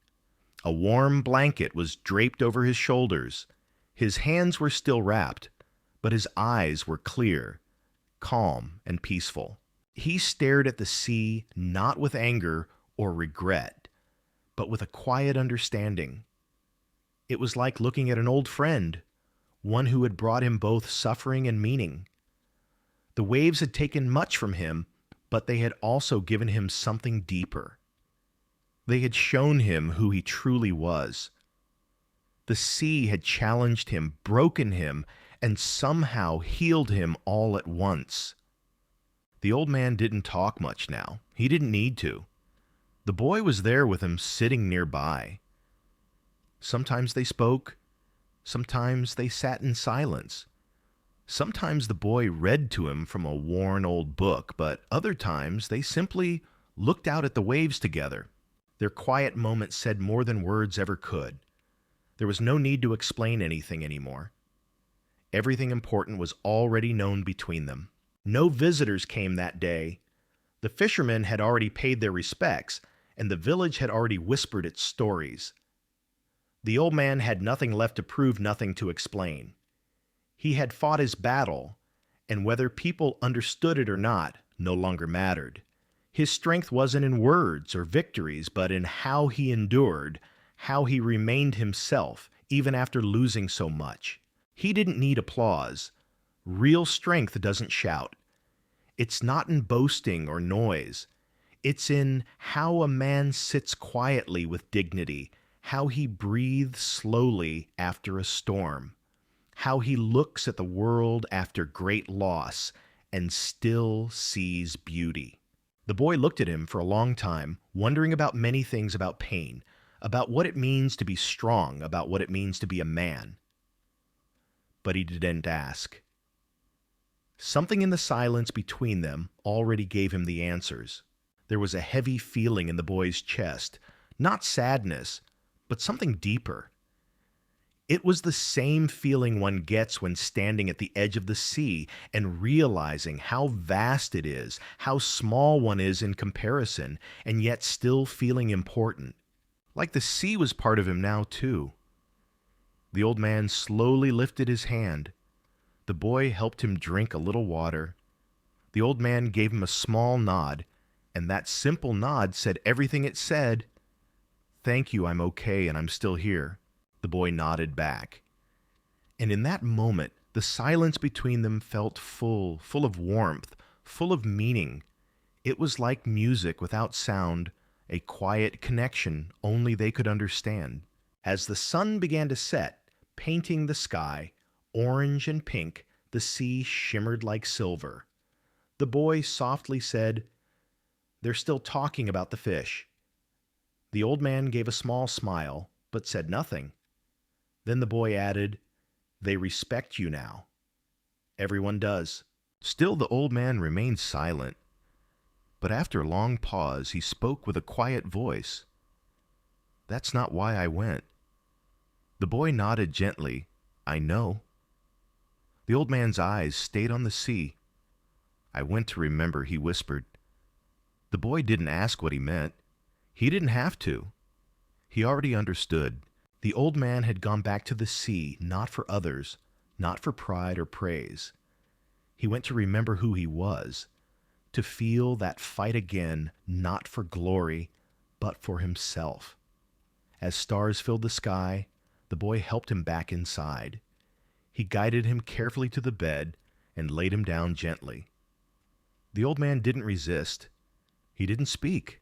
A warm blanket was draped over his shoulders. His hands were still wrapped, but his eyes were clear, calm, and peaceful. He stared at the sea not with anger or regret, but with a quiet understanding. It was like looking at an old friend, one who had brought him both suffering and meaning. The waves had taken much from him, but they had also given him something deeper. They had shown him who he truly was. The sea had challenged him, broken him, and somehow healed him all at once. The old man didn't talk much now. He didn't need to. The boy was there with him, sitting nearby. Sometimes they spoke. Sometimes they sat in silence. Sometimes the boy read to him from a worn old book, but other times they simply looked out at the waves together. Their quiet moment said more than words ever could. There was no need to explain anything anymore. Everything important was already known between them. No visitors came that day. The fishermen had already paid their respects, and the village had already whispered its stories. The old man had nothing left to prove, nothing to explain. He had fought his battle, and whether people understood it or not no longer mattered. His strength wasn't in words or victories, but in how he endured, how he remained himself, even after losing so much. He didn't need applause. Real strength doesn't shout. It's not in boasting or noise. It's in how a man sits quietly with dignity, how he breathes slowly after a storm, how he looks at the world after great loss and still sees beauty. The boy looked at him for a long time, wondering about many things about pain, about what it means to be strong, about what it means to be a man. But he didn't ask. Something in the silence between them already gave him the answers. There was a heavy feeling in the boy's chest, not sadness, but something deeper. It was the same feeling one gets when standing at the edge of the sea and realizing how vast it is, how small one is in comparison, and yet still feeling important. Like the sea was part of him now, too. The old man slowly lifted his hand. The boy helped him drink a little water. The old man gave him a small nod, and that simple nod said everything it said. "Thank you, I'm okay, and I'm still here." The boy nodded back. And in that moment, the silence between them felt full of warmth, full of meaning. It was like music without sound, a quiet connection only they could understand. As the sun began to set, painting the sky, orange and pink, the sea shimmered like silver. The boy softly said, "They're still talking about the fish." The old man gave a small smile, but said nothing. Then the boy added, "They respect you now." "Everyone does." Still the old man remained silent, but after a long pause he spoke with a quiet voice. "That's not why I went." The boy nodded gently. "I know." The old man's eyes stayed on the sea. "I went to remember," he whispered. The boy didn't ask what he meant. He didn't have to. He already understood. The old man had gone back to the sea, not for others, not for pride or praise. He went to remember who he was, to feel that fight again, not for glory, but for himself. As stars filled the sky, the boy helped him back inside. He guided him carefully to the bed and laid him down gently. The old man didn't resist. He didn't speak.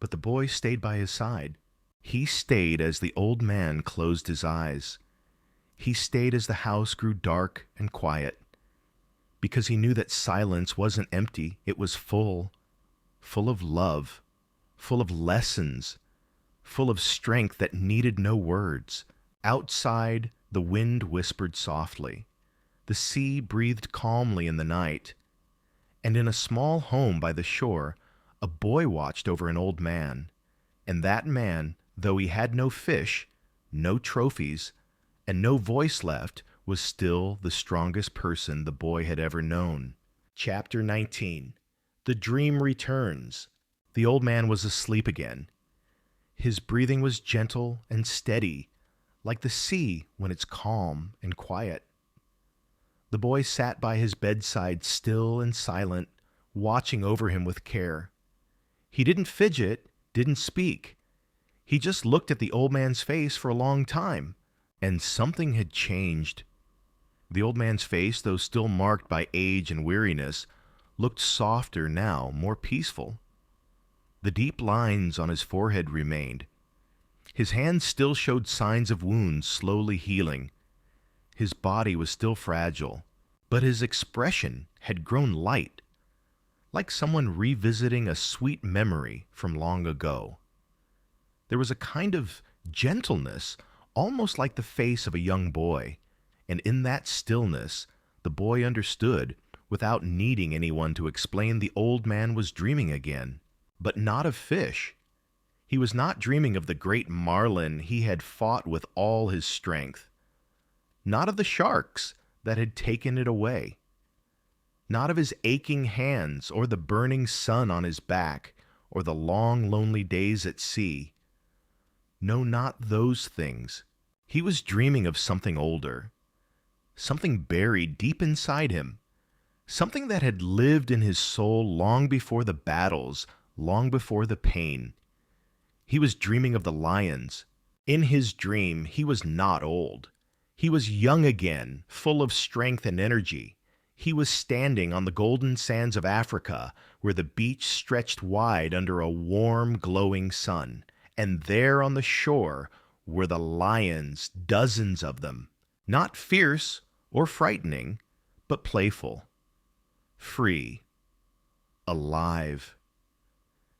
But the boy stayed by his side. He stayed as the old man closed his eyes. He stayed as the house grew dark and quiet, because he knew that silence wasn't empty. It was full of love, full of lessons, full of strength that needed no words. Outside, the wind whispered softly. The sea breathed calmly in the night. And in a small home by the shore, a boy watched over an old man. And that man, though he had no fish, no trophies, and no voice left, was still the strongest person the boy had ever known. Chapter 19. The Dream Returns. The old man was asleep again. His breathing was gentle and steady, like the sea when it's calm and quiet. The boy sat by his bedside still and silent, watching over him with care. He didn't fidget, didn't speak. He just looked at the old man's face for a long time, and something had changed. The old man's face, though still marked by age and weariness, looked softer now, more peaceful. The deep lines on his forehead remained. His hands still showed signs of wounds slowly healing. His body was still fragile, but his expression had grown light, like someone revisiting a sweet memory from long ago. There was a kind of gentleness, almost like the face of a young boy, and in that stillness, the boy understood, without needing anyone to explain, the old man was dreaming again, but not of fish. He was not dreaming of the great marlin he had fought with all his strength, not of the sharks that had taken it away, not of his aching hands or the burning sun on his back or the long, lonely days at sea. No, not those things. He was dreaming of something older, something buried deep inside him, something that had lived in his soul long before the battles, long before the pain. He was dreaming of the lions. In his dream, he was not old. He was young again, full of strength and energy. He was standing on the golden sands of Africa, where the beach stretched wide under a warm, glowing sun. And there on the shore were the lions, dozens of them, not fierce or frightening, but playful, free, alive.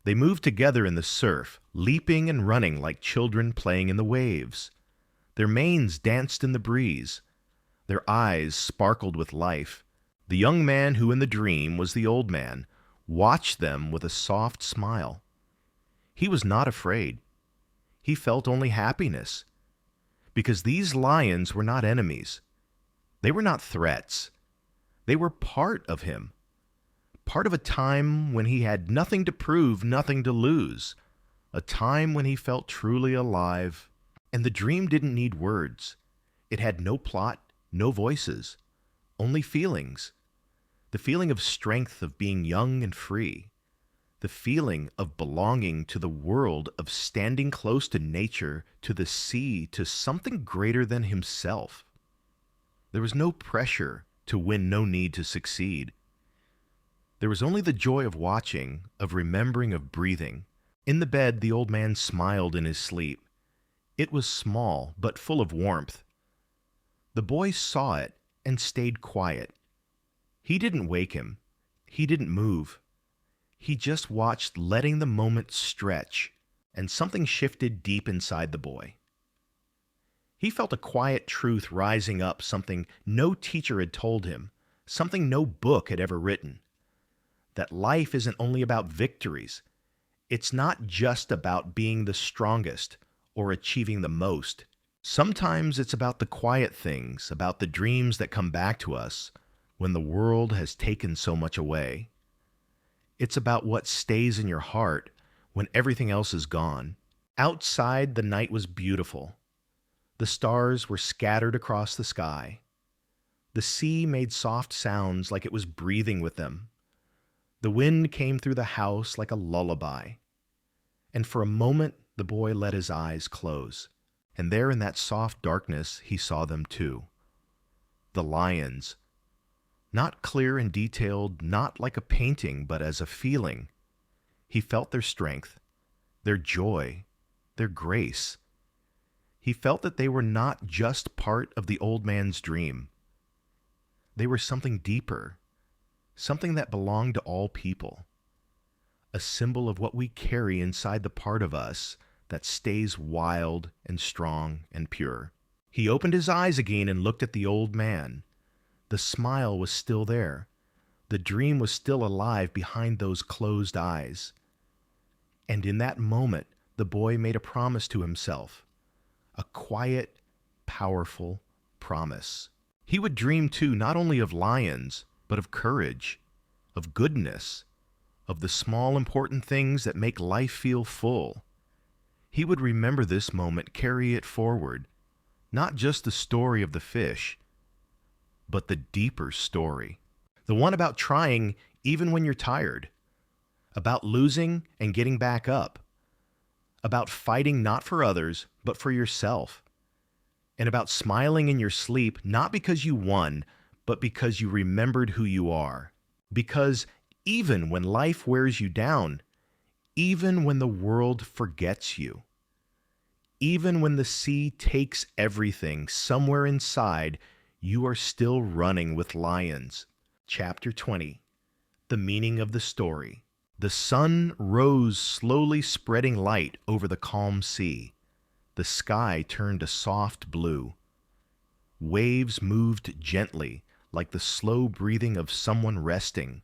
They moved together in the surf, leaping and running like children playing in the waves. Their manes danced in the breeze. Their eyes sparkled with life. The young man who in the dream was the old man watched them with a soft smile. He was not afraid. He felt only happiness, because these lions were not enemies. They were not threats. They were part of him, part of a time when he had nothing to prove, nothing to lose, a time when he felt truly alive. And the dream didn't need words. It had no plot, no voices, only feelings. The feeling of strength, of being young and free. The feeling of belonging to the world, of standing close to nature, to the sea, to something greater than himself. There was no pressure to win, no need to succeed. There was only the joy of watching, of remembering, of breathing. In the bed, the old man smiled in his sleep. It was small, but full of warmth. The boy saw it and stayed quiet. He didn't wake him. He didn't move. He just watched, letting the moment stretch, and something shifted deep inside the boy. He felt a quiet truth rising up, something no teacher had told him, something no book had ever written. That life isn't only about victories. It's not just about being the strongest or achieving the most. Sometimes it's about the quiet things, about the dreams that come back to us when the world has taken so much away. It's about what stays in your heart when everything else is gone. Outside, the night was beautiful. The stars were scattered across the sky. The sea made soft sounds like it was breathing with them. The wind came through the house like a lullaby. And for a moment, the boy let his eyes close. And there in that soft darkness, he saw them too. The lions. Not clear and detailed, not like a painting, but as a feeling. He felt their strength, their joy, their grace. He felt that they were not just part of the old man's dream. They were something deeper, something that belonged to all people, a symbol of what we carry inside the part of us that stays wild and strong and pure. He opened his eyes again and looked at the old man. The smile was still there. The dream was still alive behind those closed eyes. And in that moment, the boy made a promise to himself, a quiet, powerful promise. He would dream too, not only of lions, but of courage, of goodness, of the small important things that make life feel full. He would remember this moment, carry it forward, not just the story of the fish, but the deeper story, the one about trying even when you're tired, about losing and getting back up, about fighting not for others, but for yourself, and about smiling in your sleep, not because you won, but because you remembered who you are. Because even when life wears you down, even when the world forgets you, even when the sea takes everything, somewhere inside, You are still running with lions. Chapter 20. The meaning of the story. The sun rose, slowly spreading light over the calm sea. The sky turned a soft blue. Waves moved gently, like the slow breathing of someone resting.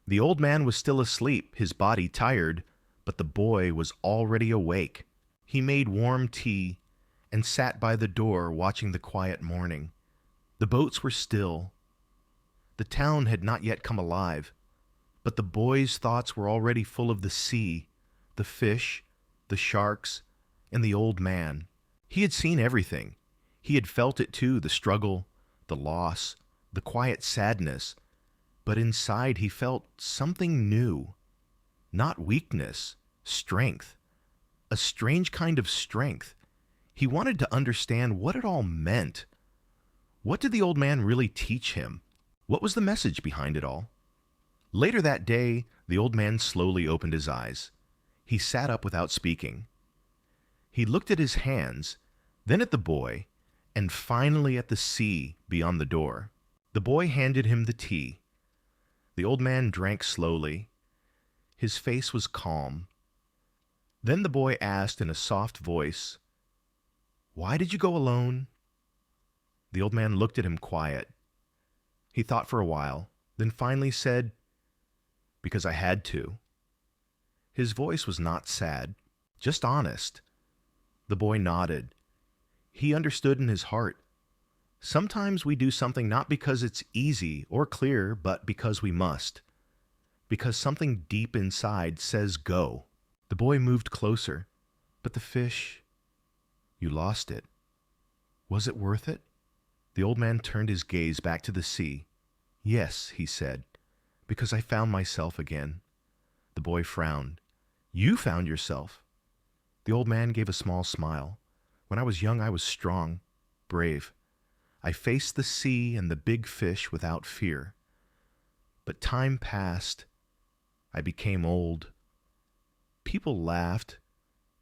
The old man was still asleep, his body tired, but the boy was already awake. He made warm tea and sat by the door watching the quiet morning. The boats were still. The town had not yet come alive, but the boy's thoughts were already full of the sea, the fish, the sharks, and the old man. He had seen everything. He had felt it too, the struggle, the loss, the quiet sadness. But inside he felt something new. Not weakness, strength. A strange kind of strength. He wanted to understand what it all meant. What did the old man really teach him? What was the message behind it all? Later that day, the old man slowly opened his eyes. He sat up without speaking. He looked at his hands, then at the boy, and finally at the sea beyond the door. The boy handed him the tea. The old man drank slowly. His face was calm. Then the boy asked in a soft voice, "Why did you go alone?" The old man looked at him quiet. He thought for a while, then finally said, "Because I had to." His voice was not sad, just honest. The boy nodded. He understood in his heart. Sometimes we do something not because it's easy or clear, but because we must. Because something deep inside says go. The boy moved closer. But the fish, you lost it. Was it worth it? The old man turned his gaze back to the sea. "Yes," he said, "because I found myself again." The boy frowned. "You found yourself?" The old man gave a small smile. "When I was young, I was strong, brave. I faced the sea and the big fish without fear. But time passed. I became old. People laughed.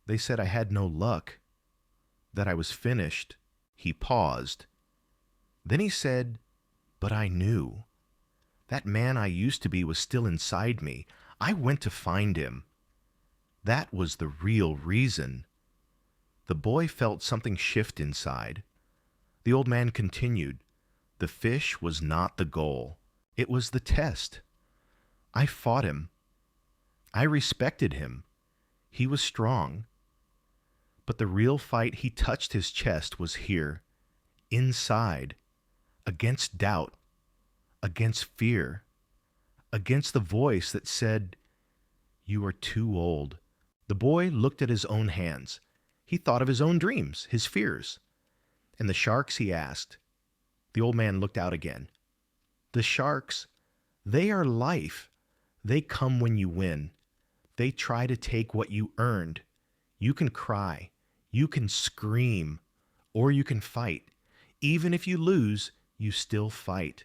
They said I had no luck, that I was finished." He paused. Then he said, "But I knew. That man I used to be was still inside me. I went to find him. That was the real reason." The boy felt something shift inside. The old man continued, "The fish was not the goal. It was the test. I fought him. I respected him. He was strong. But the real fight he touched his chest was here, inside, against doubt, against fear, against the voice that said, 'You are too old.'" The boy looked at his own hands. He thought of his own dreams, his fears. "And the sharks?" he asked. The old man looked out again. "The sharks, they are life. They come when you win. They try to take what you earned. You can cry, you can scream, or you can fight. Even if you lose, you still fight.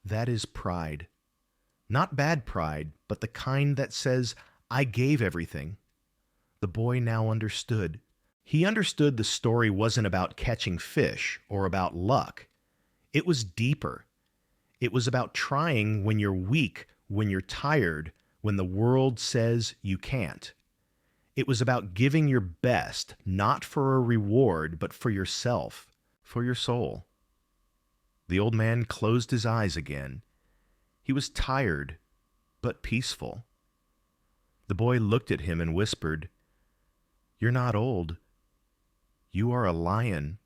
That is pride. Not bad pride, but the kind that says, 'I gave everything.'" The boy now understood. He understood the story wasn't about catching fish or about luck. It was deeper. It was about trying when you're weak, when you're tired, when the world says you can't. It was about giving your best, not for a reward, but for yourself, for your soul. The old man closed his eyes again. He was tired, but peaceful. The boy looked at him and whispered, "You're not old. You are a lion."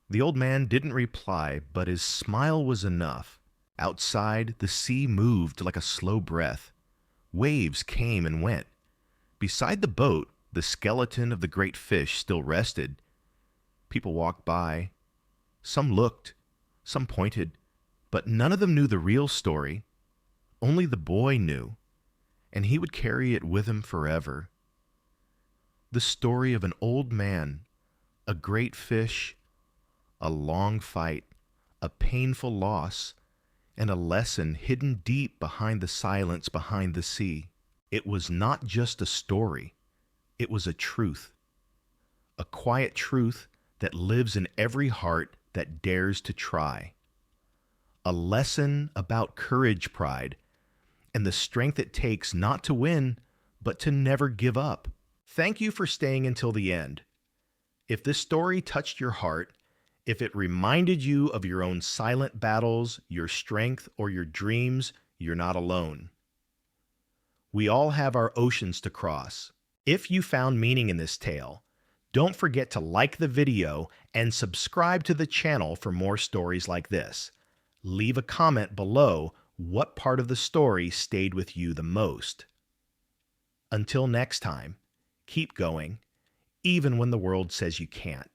The old man didn't reply, but his smile was enough. Outside, the sea moved like a slow breath. Waves came and went. Beside the boat, the skeleton of the great fish still rested. People walked by. Some looked, some pointed, but none of them knew the real story. Only the boy knew, and he would carry it with him forever. The story of an old man, a great fish, a long fight, a painful loss, and a lesson hidden deep behind the silence behind the sea. It was not just a story. It was a truth. A quiet truth that lives in every heart that dares to try. A lesson about courage, pride, and the strength it takes not to win, but to never give up. Thank you for staying until the end. If this story touched your heart, if it reminded you of your own silent battles, your strength, or your dreams, you're not alone. We all have our oceans to cross. If you found meaning in this tale, don't forget to like the video and subscribe to the channel for more stories like this. Leave a comment below what part of the story stayed with you the most. Until next time, keep going, even when the world says you can't.